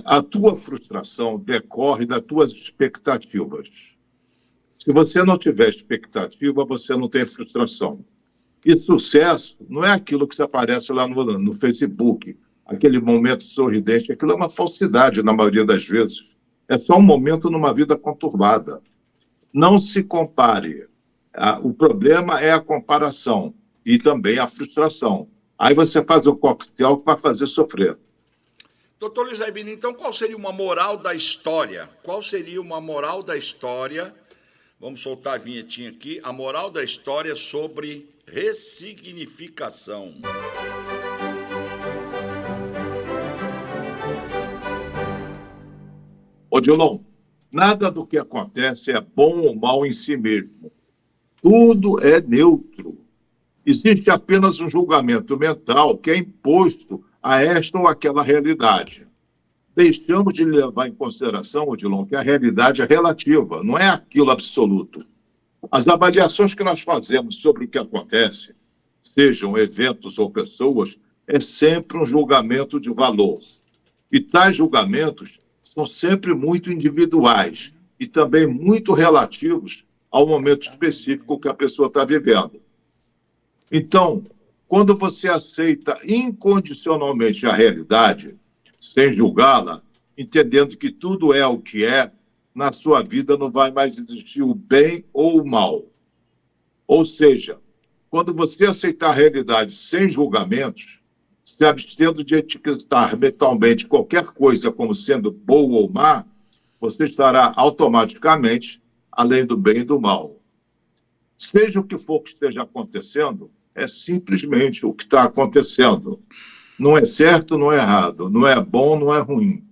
A tua frustração decorre das tuas expectativas. Se você não tiver expectativa, você não tem frustração. E sucesso não é aquilo que se aparece lá no Facebook, aquele momento sorridente. Aquilo é uma falsidade na maioria das vezes. É só um momento numa vida conturbada. Não se compare. O problema é a comparação. e também a frustração. Aí você faz um coquetel que vai fazer sofrer. Doutor Luiz Albino, então qual seria uma moral da história? Qual seria uma moral da história? Vamos soltar a vinhetinha aqui. A moral da história sobre ressignificação. Odilon, nada do que acontece é bom ou mal em si mesmo. Tudo é neutro. Existe apenas um julgamento mental que é imposto a esta ou aquela realidade. Deixamos de levar em consideração, Odilon, que a realidade é relativa, não é aquilo absoluto. As avaliações que nós fazemos sobre o que acontece, sejam eventos ou pessoas, é sempre um julgamento de valor. E tais julgamentos são sempre muito individuais e também muito relativos ao momento específico que a pessoa está vivendo. Então, quando você aceita incondicionalmente a realidade, sem julgá-la, entendendo que tudo é o que é, na sua vida não vai mais existir o bem ou o mal. Ou seja, quando você aceitar a realidade sem julgamentos, se abstendo de etiquetar mentalmente qualquer coisa como sendo boa ou má, você estará automaticamente além do bem e do mal. Seja o que for que esteja acontecendo, é simplesmente o que está acontecendo. Não é certo, não é errado, não é bom, não é ruim.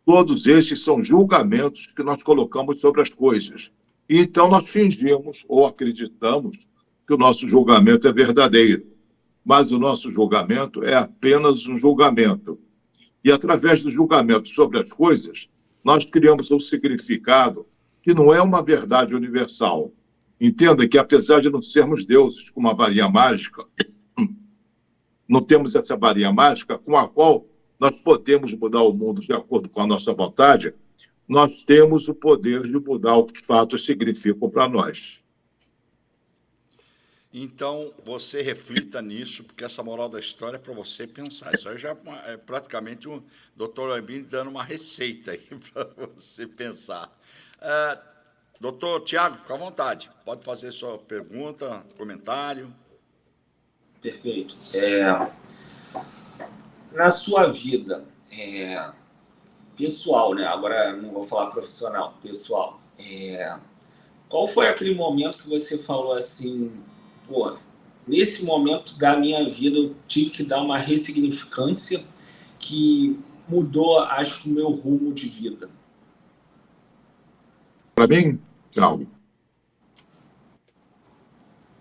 Todos estes são julgamentos que nós colocamos sobre as coisas. E então nós fingimos ou acreditamos que o nosso julgamento é verdadeiro. Mas o nosso julgamento é apenas um julgamento. E através do julgamento sobre as coisas, nós criamos um significado que não é uma verdade universal. Entenda que, apesar de não sermos deuses com uma varinha mágica, não temos essa varinha mágica com a qual nós podemos mudar o mundo de acordo com a nossa vontade, nós temos o poder de mudar o que os fatos significam para nós. Então, você reflita nisso, porque essa moral da história é para você pensar. Isso aí já é praticamente o doutor Albino dando uma receita aí para você pensar. Doutor Tiago, fica à vontade. Pode fazer sua pergunta, comentário. Perfeito. Na sua vida pessoal, né? Agora não vou falar profissional, pessoal. Qual foi aquele momento que você falou assim, pô, nesse momento da minha vida eu tive que dar uma ressignificância que mudou, acho que, o meu rumo de vida? Para mim, Thiago?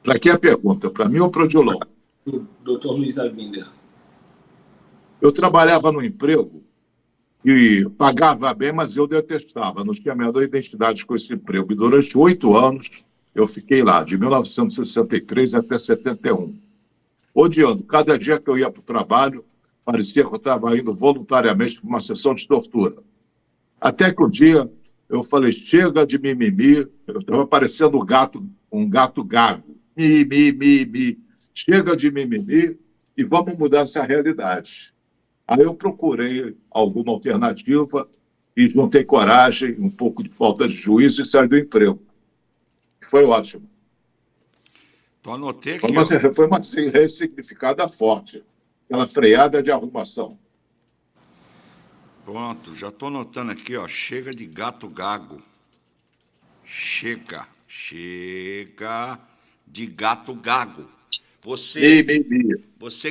Para que a pergunta? Para mim ou para o Odilon? Dr. Luiz Albinder. Eu trabalhava no emprego e pagava bem, mas eu detestava. Não tinha a menor identidade com esse emprego. E durante 8 anos eu fiquei lá, de 1963 até 71. Odiando. Cada dia que eu ia para o trabalho, parecia que eu estava indo voluntariamente para uma sessão de tortura. Até que um dia eu falei, chega de mimimi. Eu estava parecendo um gato gago. Mi. Chega de mimimi e vamos mudar essa realidade. Aí eu procurei alguma alternativa e juntei coragem, um pouco de falta de juízo e saí do emprego. Foi ótimo. Então, anotei aqui. Foi uma ressignificada forte, aquela freada de arrumação. Pronto, já estou anotando aqui, ó. Chega de gato gago. Chega de gato gago. Você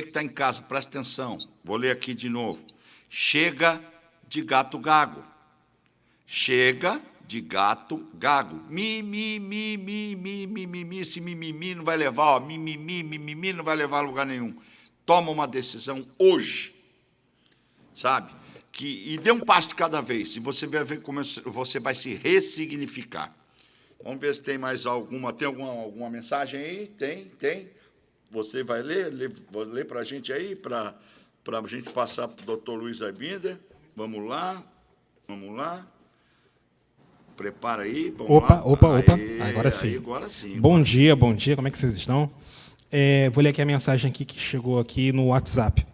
que está em casa, presta atenção. Vou ler aqui de novo. Chega de gato gago. Chega de gato gago. Mi. Esse mimimi não vai levar, ó. Mimimi não vai levar a lugar nenhum. Toma uma decisão hoje. Sabe? E dê um passo de cada vez. E você vai ver como você vai se ressignificar. Vamos ver se tem mais alguma. Tem alguma mensagem aí? Tem. Você vai ler para a gente aí, para a gente passar para o doutor Luiz Albinder. Vamos lá. Prepara aí. Opa. Agora sim. Bom dia. Como é que vocês estão? Vou ler aqui a mensagem aqui que chegou aqui no WhatsApp.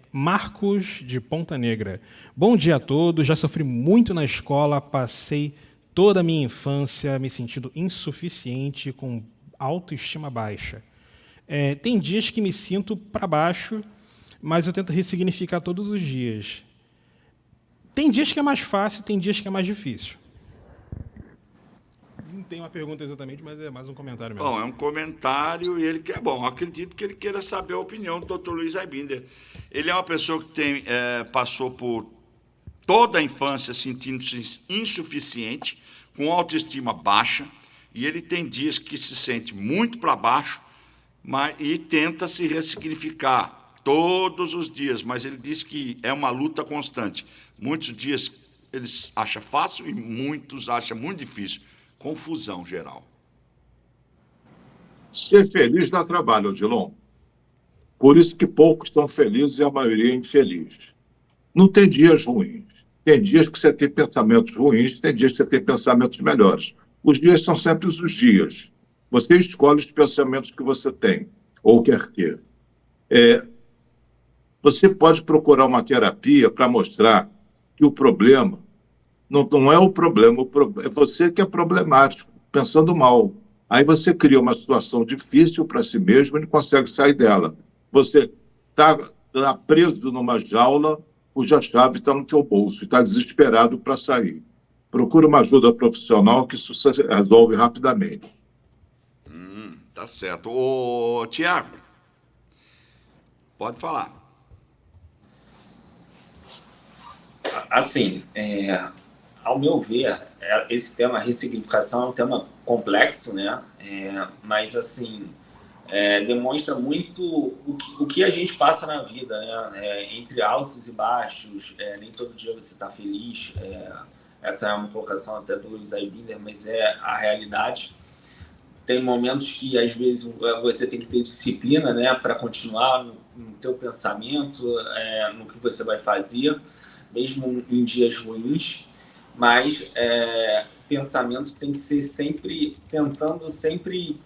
Marcos de Ponta Negra. Bom dia a todos. Já sofri muito na escola, passei toda a minha infância me sentindo insuficiente, com autoestima baixa. Tem dias que me sinto para baixo, mas eu tento ressignificar todos os dias. Tem dias que é mais fácil, tem dias que é mais difícil. Não tem uma pergunta exatamente, mas é mais um comentário mesmo. Bom, é um comentário e ele quer. Bom, acredito que ele queira saber a opinião do Dr. Luiz Aibinder. Ele é uma pessoa que passou por toda a infância sentindo-se insuficiente, com autoestima baixa, e ele tem dias que se sente muito para baixo e tenta se ressignificar todos os dias, mas ele diz que é uma luta constante. Muitos dias eles acham fácil e muitos acham muito difícil. Confusão geral. Ser feliz dá trabalho, Odilon. Por isso que poucos estão felizes e a maioria é infeliz. Não tem dias ruins. Tem dias que você tem pensamentos ruins, tem dias que você tem pensamentos melhores. Os dias são sempre os dias. Você escolhe os pensamentos que você tem, ou quer ter. Você pode procurar uma terapia para mostrar que o problema não é o problema, é você que é problemático, pensando mal. Aí você cria uma situação difícil para si mesmo e não consegue sair dela. Você está preso numa jaula cuja chave está no teu bolso e está desesperado para sair. Procura uma ajuda profissional que isso se resolve rapidamente. Tá certo. Ô, Tiago, pode falar. Assim, ao meu ver, esse tema ressignificação é um tema complexo, né? Mas, assim, demonstra muito o que a gente passa na vida, né? Entre altos e baixos, nem todo dia você está feliz. Essa é uma colocação até do Luiz Aibinder, mas é a realidade. Tem momentos que, às vezes, você tem que ter disciplina, né, para continuar no teu pensamento, no que você vai fazer, mesmo em dias ruins, mas pensamento tem que ser sempre, tentando sempre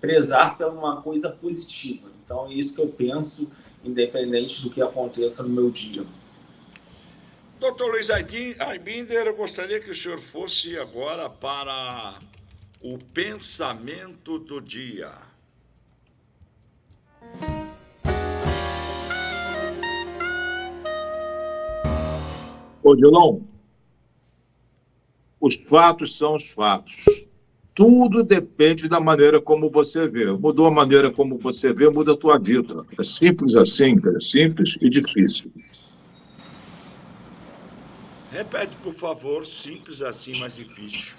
prezar por uma coisa positiva. Então, é isso que eu penso, independente do que aconteça no meu dia. Dr. Luiz Aibinder, eu gostaria que o senhor fosse agora para o pensamento do dia. Odilon, os fatos são os fatos. Tudo depende da maneira como você vê. Mudou a maneira como você vê, muda a tua vida. É simples assim, é simples e difícil. Repete, por favor, simples assim, mas difícil.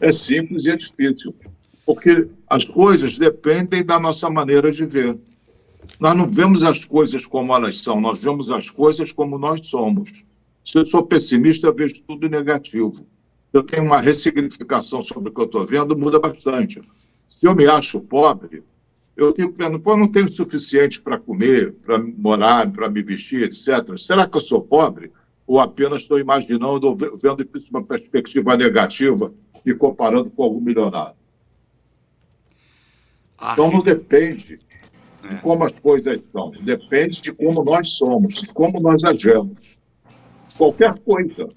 É simples e é difícil. Porque as coisas dependem da nossa maneira de ver. Nós não vemos as coisas como elas são, nós vemos as coisas como nós somos. Se eu sou pessimista, eu vejo tudo negativo. Se eu tenho uma ressignificação sobre o que eu estou vendo, muda bastante. Se eu me acho pobre, eu fico vendo, pô, eu não tenho o suficiente para comer, para morar, para me vestir, etc. Será que eu sou pobre? Ou apenas estou imaginando, ou vendo isso uma perspectiva negativa e comparando com algum milionário? Então não depende de como as coisas são, depende de como nós somos, de como nós agimos. Qualquer coisa.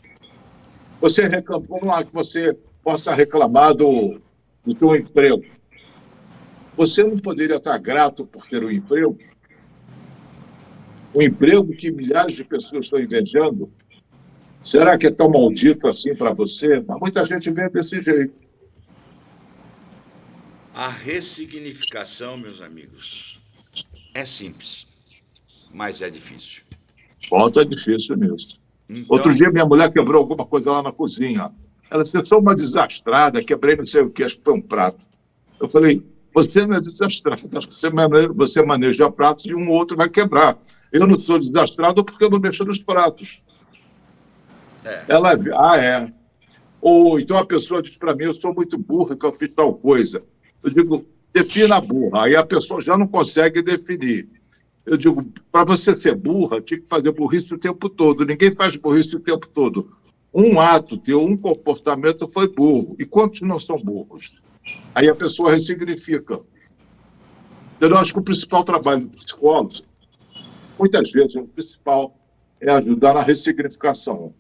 Você reclama, vamos lá, que você possa reclamar do teu emprego. Você não poderia estar grato por ter um emprego? Um emprego que milhares de pessoas estão invejando? Será que é tão maldito assim para você? Mas muita gente vê desse jeito. A ressignificação, meus amigos, é simples, mas é difícil. Volta é difícil nisso. Então... Outro dia minha mulher quebrou alguma coisa lá na cozinha. Ela disse, eu sou uma desastrada, quebrei não sei o que, acho que foi um prato. Eu falei, você não é desastrada, você maneja pratos e um ou outro vai quebrar. Eu não sou desastrado porque eu não mexo nos pratos. Ela, é. Ou então a pessoa diz para mim, eu sou muito burra que eu fiz tal coisa. Eu digo, defina burra. Aí a pessoa já não consegue definir. Eu digo, para você ser burra, tinha que fazer burrice o tempo todo. Ninguém faz burrice o tempo todo. Um ato teu, um comportamento foi burro. E quantos não são burros? Aí a pessoa ressignifica. Eu acho que o principal trabalho do psicólogo, muitas vezes, o principal é ajudar na ressignificação.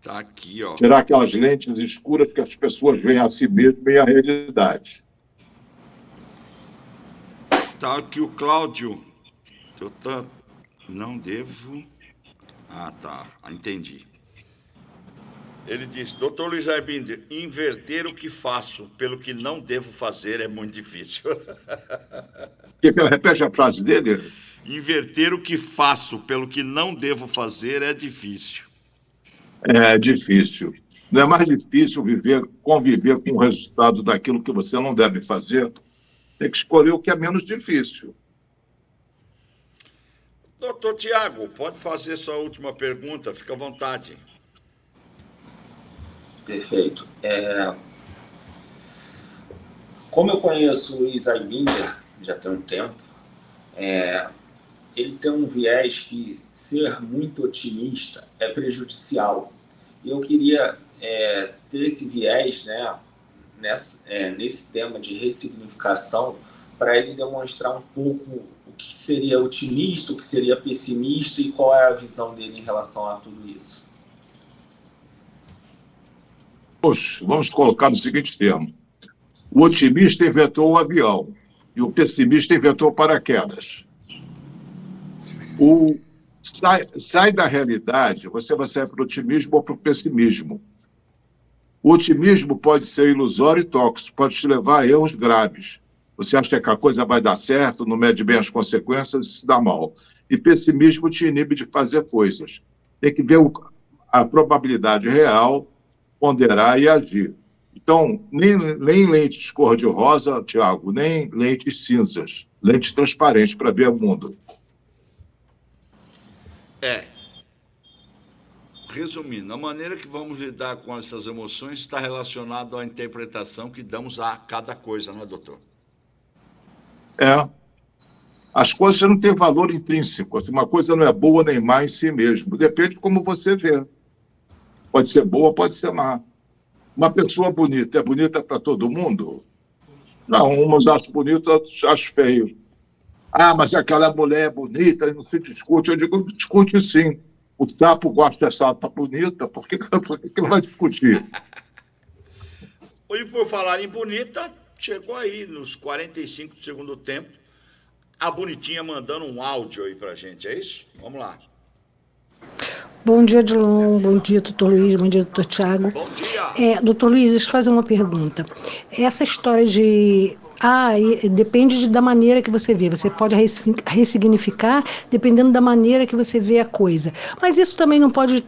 Tá aqui, ó. Tirar aquelas lentes escuras que as pessoas veem a si mesmas e a realidade. tá aqui o Cláudio. Não devo... Ah, tá. Entendi. Ele diz, doutor Luiz Arbinder, inverter o que faço pelo que não devo fazer é muito difícil. Repete a frase dele. Inverter o que faço pelo que não devo fazer é difícil. É difícil. Não é mais difícil conviver com o resultado daquilo que você não deve fazer? Tem que escolher o que é menos difícil. Doutor Tiago, pode fazer sua última pergunta, fica à vontade. Perfeito. Como eu conheço o Luiz Aibinger já tem um tempo, ele tem um viés que ser muito otimista é prejudicial. E eu queria ter esse viés, né, nesse tema de ressignificação, para ele demonstrar um pouco o que seria otimista, o que seria pessimista e qual é a visão dele em relação a tudo isso. Poxa, vamos colocar no seguinte termo. O otimista inventou o avião e o pessimista inventou o paraquedas. Sai da realidade, você vai sair para o otimismo ou para o pessimismo. O otimismo pode ser ilusório e tóxico, pode te levar a erros graves. Você acha que a coisa vai dar certo, não mede bem as consequências e se dá mal. E pessimismo te inibe de fazer coisas. Tem que ver a probabilidade real, ponderar e agir. Então, nem lentes cor-de-rosa, Tiago, nem lentes cinzas, lentes transparentes para ver o mundo. Resumindo, a maneira que vamos lidar com essas emoções está relacionada à interpretação que damos a cada coisa, né, doutor? As coisas não têm valor intrínseco. Assim, uma coisa não é boa nem má em si mesmo. Depende de como você vê. Pode ser boa, pode ser má. Uma pessoa bonita é bonita para todo mundo? Não, umas acham bonito, outros acham feio. Ah, mas aquela mulher é bonita e não se discute. Eu digo, discute sim. O sapo gosta de sapa bonita, por que não vai discutir? E por falar em bonita, chegou aí nos 45 do segundo tempo, a Bonitinha mandando um áudio aí pra gente, é isso? Vamos lá. Bom dia, Dilon. Bom dia, doutor Luiz. Bom dia, doutor Tiago. Bom dia. Doutor Luiz, deixa eu fazer uma pergunta. Essa história de... depende da maneira que você vê. Você pode ressignificar dependendo da maneira que você vê a coisa. Mas isso também não pode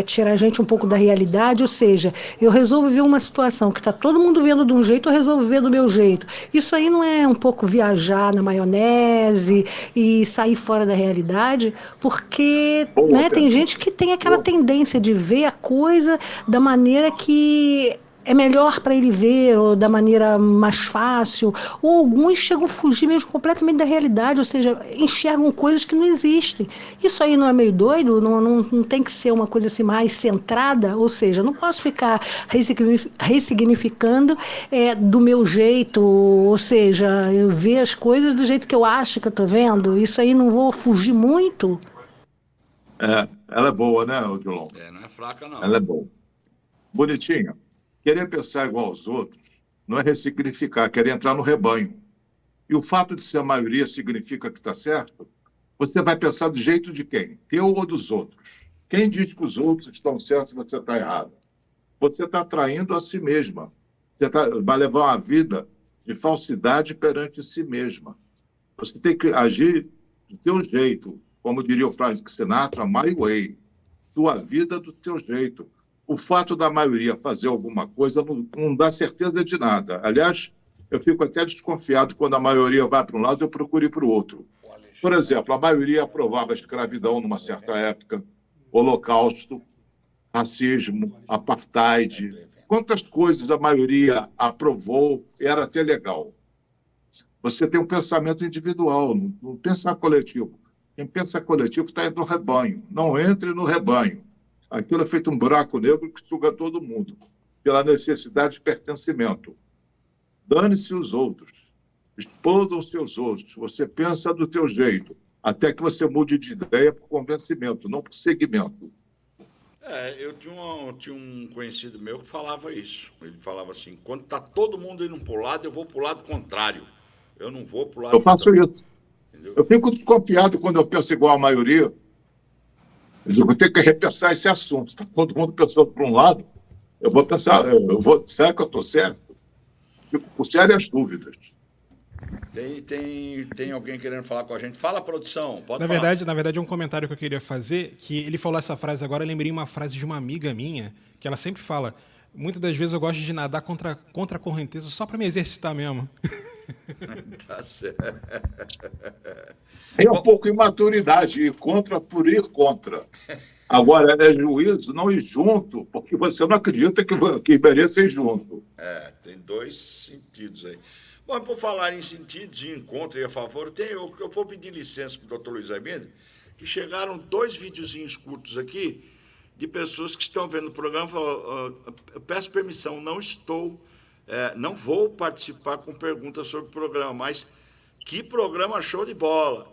tirar a gente um pouco da realidade, ou seja, eu resolvo ver uma situação que está todo mundo vendo de um jeito, eu resolvo ver do meu jeito. Isso aí não é um pouco viajar na maionese e sair fora da realidade? Porque tem gente que tem aquela tendência de ver a coisa da maneira que é melhor para ele ver, ou da maneira mais fácil, ou alguns chegam a fugir mesmo completamente da realidade, ou seja, enxergam coisas que não existem. Isso aí não é meio doido? Não tem que ser uma coisa assim mais centrada? Ou seja, não posso ficar ressignificando do meu jeito, ou seja, eu ver as coisas do jeito que eu acho que eu estou vendo. Isso aí não vou fugir muito? Ela é boa, né, Odilon? Não é fraca, não. Ela é boa. Bonitinha. Querer pensar igual aos outros não é ressignificar, querer entrar no rebanho. E o fato de ser a maioria significa que está certo? Você vai pensar do jeito de quem? Teu ou dos outros? Quem diz que os outros estão certos e você está errado? Você está traindo a si mesma. Você vai levar uma vida de falsidade perante si mesma. Você tem que agir do teu jeito. Como diria o Frank Sinatra, my way. Tua vida do teu jeito. O fato da maioria fazer alguma coisa não dá certeza de nada. Aliás, eu fico até desconfiado quando a maioria vai para um lado, eu procuro ir para o outro. Por exemplo, a maioria aprovava a escravidão numa certa época, holocausto, racismo, apartheid. Quantas coisas a maioria aprovou, era até legal. Você tem um pensamento individual, não pensa coletivo. Quem pensa coletivo está indo no rebanho. Não entre no rebanho. Aquilo é feito um buraco negro que suga todo mundo, pela necessidade de pertencimento. Dane-se os outros. Explodam-se os outros. Você pensa do teu jeito, até que você mude de ideia por convencimento, não por segmento. Eu tinha um conhecido meu que falava isso. Ele falava assim, quando está todo mundo indo para o lado, eu vou para o lado contrário. Eu não vou pro lado... Eu faço isso. Entendeu? Eu fico desconfiado quando eu penso igual a maioria. Eu digo, eu tenho que repensar esse assunto. Está todo mundo pensando por um lado. Eu vou pensar, será que eu estou certo? Fico com sérias dúvidas. Tem alguém querendo falar com a gente? Fala, produção, pode Na falar. verdade, é um comentário que eu queria fazer, que ele falou essa frase agora, eu lembrei uma frase de uma amiga minha, que ela sempre fala, muitas das vezes eu gosto de nadar contra a correnteza só para me exercitar mesmo. Tá certo. É um pouco imaturidade, ir contra por ir contra. Agora, é juízo não ir junto, porque você não acredita que mereça ir junto. Tem dois sentidos aí. Bom, por falar em sentidos de encontro e a favor, eu vou pedir licença para o doutor Luiz Aibinder, que chegaram 2 videozinhos curtos aqui de pessoas que estão vendo o programa e falam, eu peço permissão, não vou participar com perguntas sobre o programa, mas que programa show de bola.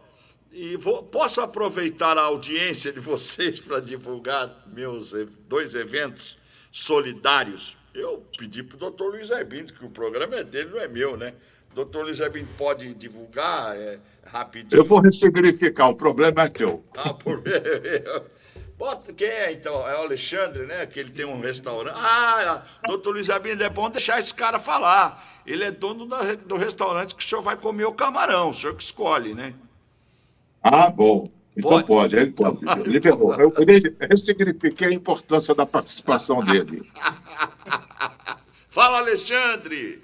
E posso aproveitar a audiência de vocês para divulgar meus 2 eventos solidários? Eu pedi para o doutor Luiz Aibinder, que o programa é dele, não é meu, né? O doutor Luiz Aibinder pode divulgar rapidinho? Eu vou ressignificar, o problema é teu. Bota, quem é, então? É o Alexandre, né? Que ele tem um restaurante. Doutor Luiz Aibinder, é bom deixar esse cara falar. Ele é dono do restaurante que o senhor vai comer o camarão, o senhor que escolhe, né? Bom. Então pode, ele pode. Ele pegou. Eu ressignifiquei a importância da participação dele. Fala, Alexandre!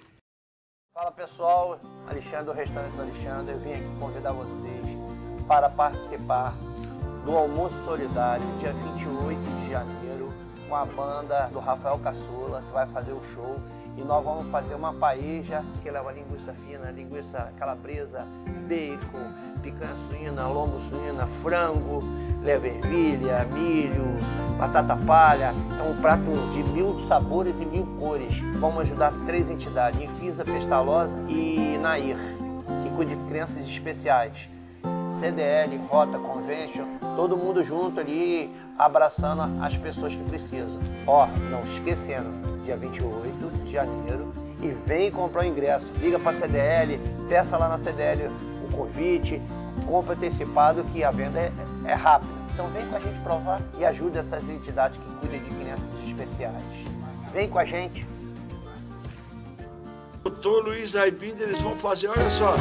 Fala, pessoal. Alexandre, do Restaurante do Alexandre. Eu vim aqui convidar vocês para participar do Almoço Solidário, dia 28 de janeiro, com a banda do Rafael Caçula, que vai fazer o show. E nós vamos fazer uma paeja que leva linguiça fina, linguiça calabresa, bacon, picanha suína, lombo suína, frango, leva ervilha, milho, batata palha. É um prato de 1000 sabores e 1000 cores. Vamos ajudar 3 entidades, Infisa, Pestalozzi e Nair, que cuida de crianças especiais. CDL, Rota, Convention, todo mundo junto ali, abraçando as pessoas que precisam. Não esquecendo, dia 28 de janeiro, e vem comprar o ingresso. Liga para a CDL, peça lá na CDL o convite, compra antecipado que a venda é rápida. Então vem com a gente provar e ajude essas entidades que cuidam de crianças especiais. Vem com a gente. Doutor Luiz Aibinder, eles vão fazer, olha só.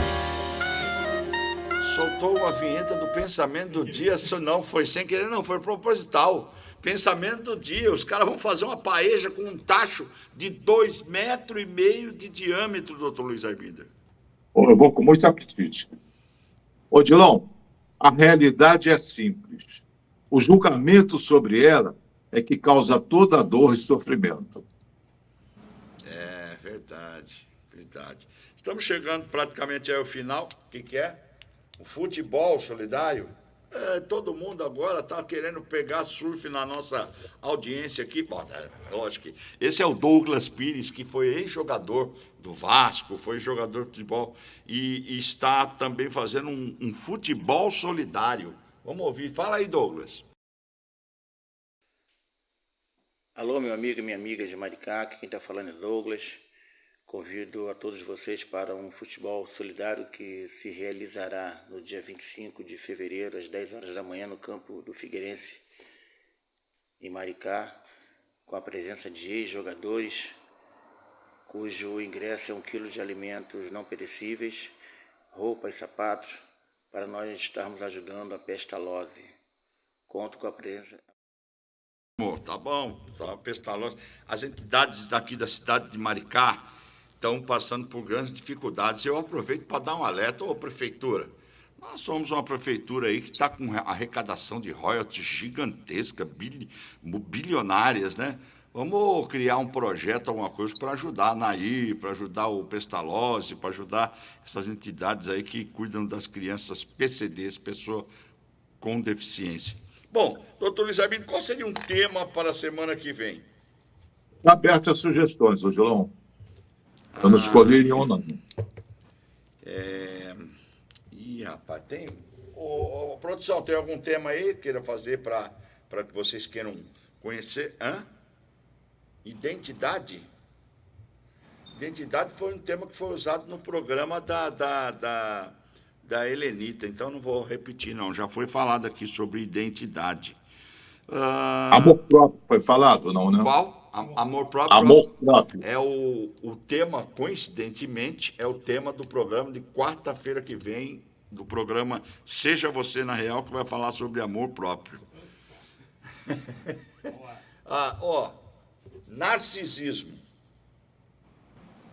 Soltou a vinheta do pensamento do dia, não foi sem querer, não, foi proposital. Pensamento do dia, os caras vão fazer uma paeja com um tacho de 2,5 metros de diâmetro, doutor Luiz Aibinder. Eu vou com muito apetite. Odilon, a realidade é simples. O julgamento sobre ela é que causa toda a dor e sofrimento. É verdade, verdade. Estamos chegando praticamente ao final. O que é? O futebol solidário. Todo mundo agora está querendo pegar surf na nossa audiência aqui. Bom, lógico que esse é o Douglas Pires, que foi ex-jogador do Vasco, foi jogador de futebol e está também fazendo um futebol solidário. Vamos ouvir. Fala aí, Douglas. Alô, meu amigo e minha amiga de Maricá, quem está falando é Douglas. Convido a todos vocês para um futebol solidário que se realizará no dia 25 de fevereiro, às 10 horas da manhã, no campo do Figueirense, em Maricá, com a presença de ex-jogadores, cujo ingresso é 1 quilo de alimentos não perecíveis, roupas, sapatos, para nós estarmos ajudando a Pestalozzi. Conto com a presença... Tá bom, tá, Pestalozzi. As entidades daqui da cidade de Maricá estão passando por grandes dificuldades. Eu aproveito para dar um alerta. Prefeitura, nós somos uma prefeitura aí que está com arrecadação de royalties gigantesca, bilionárias, né? Vamos criar um projeto, alguma coisa, para ajudar a Nair, para ajudar o Pestalozzi, para ajudar essas entidades aí que cuidam das crianças PCDs, pessoa com deficiência. Bom, doutor Luiz Aibinder, qual seria um tema para a semana que vem? Está aberto a sugestões, Odilon. Eu não escolhi nenhum, não. Rapaz, tem... produção, tem algum tema aí que queira fazer para que vocês queiram conhecer? Identidade? Identidade foi um tema que foi usado no programa da Helenita, então não vou repetir, não. Já foi falado aqui sobre identidade. Amor próprio foi falado, não, né? Qual? Amor próprio. Amor próprio. É o tema, coincidentemente, é o tema do programa de quarta-feira que vem, do programa Seja Você na Real, que vai falar sobre amor próprio. Narcisismo.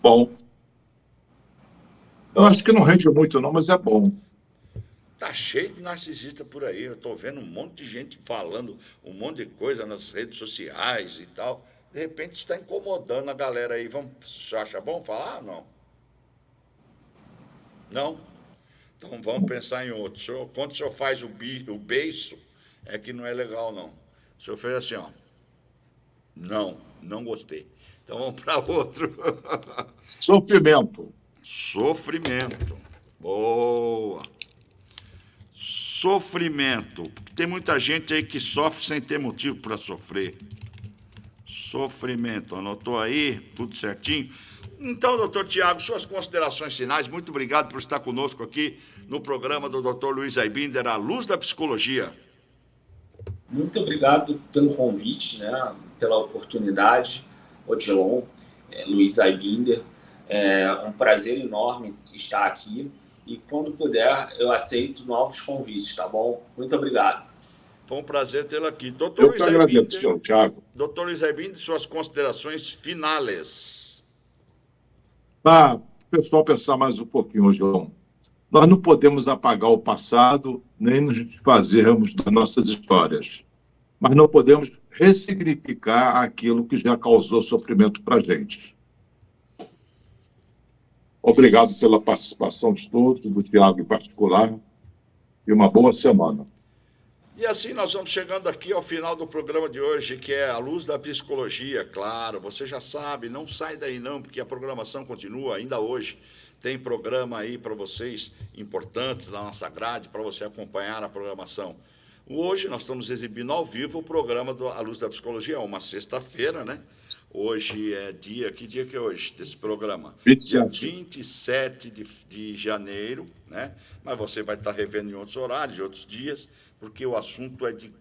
Bom. Eu acho que não rende muito, não, mas é bom. Tá cheio de narcisista por aí. Eu tô vendo um monte de gente falando um monte de coisa nas redes sociais e tal. De repente está incomodando a galera aí. Você acha bom falar? Não. Não? Então vamos pensar em outro. Quando o senhor faz o beiço, é que não é legal, não. O senhor fez assim, ó. Não gostei. Então vamos para outro. Sofrimento. Sofrimento. Boa. Sofrimento. Tem muita gente aí que sofre sem ter motivo para sofrer. Sofrimento. Anotou aí? Tudo certinho? Então, doutor Tiago, suas considerações finais. Muito obrigado por estar conosco aqui no programa do doutor Luiz Aibinder, A Luz da Psicologia. Muito obrigado pelo convite, né, pela oportunidade, Odilon, Luiz Aibinder. É um prazer enorme estar aqui. E quando puder, eu aceito novos convites, tá bom? Muito obrigado. Foi um prazer tê-lo aqui. Doutor Luiz Aibinder, senhor Tiago. Doutor Luiz Aibinder, suas considerações finais. Para o pessoal pensar mais um pouquinho, João. Nós não podemos apagar o passado, nem nos desfazermos das nossas histórias. Mas não podemos ressignificar aquilo que já causou sofrimento para a gente. Obrigado pela participação de todos, do Tiago em particular, e uma boa semana. E assim nós vamos chegando aqui ao final do programa de hoje, que é A Luz da Psicologia. Claro, você já sabe, não sai daí não, porque a programação continua ainda hoje. Tem programa aí para vocês importantes da nossa grade, para você acompanhar a programação. Hoje nós estamos exibindo ao vivo o programa do A Luz da Psicologia, uma sexta-feira, né? Hoje é que dia que é hoje desse programa? 27 de janeiro, né? Mas você vai estar revendo em outros horários, em outros dias, porque o assunto é de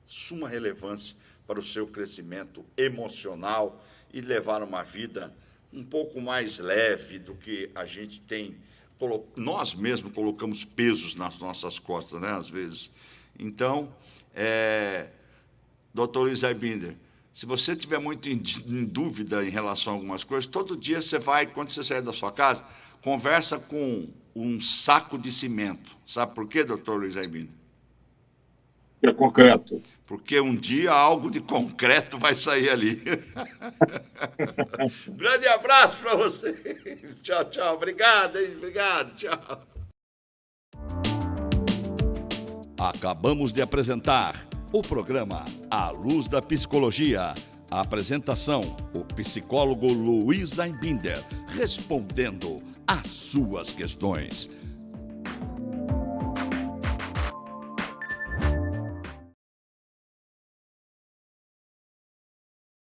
suma relevância para o seu crescimento emocional e levar uma vida um pouco mais leve do que a gente tem. Nós mesmos colocamos pesos nas nossas costas, né? Às vezes. Então, doutor Luiz Aibinder, se você tiver muito em dúvida em relação a algumas coisas, todo dia você vai, quando você sair da sua casa, conversa com um saco de cimento. Sabe por quê, doutor Luiz Aibinder? É concreto. Porque um dia algo de concreto vai sair ali. Grande abraço para você. Tchau, tchau. Obrigado, hein? Obrigado, tchau. Acabamos de apresentar o programa A Luz da Psicologia. A apresentação, o psicólogo Luiz Aibinder, respondendo às suas questões.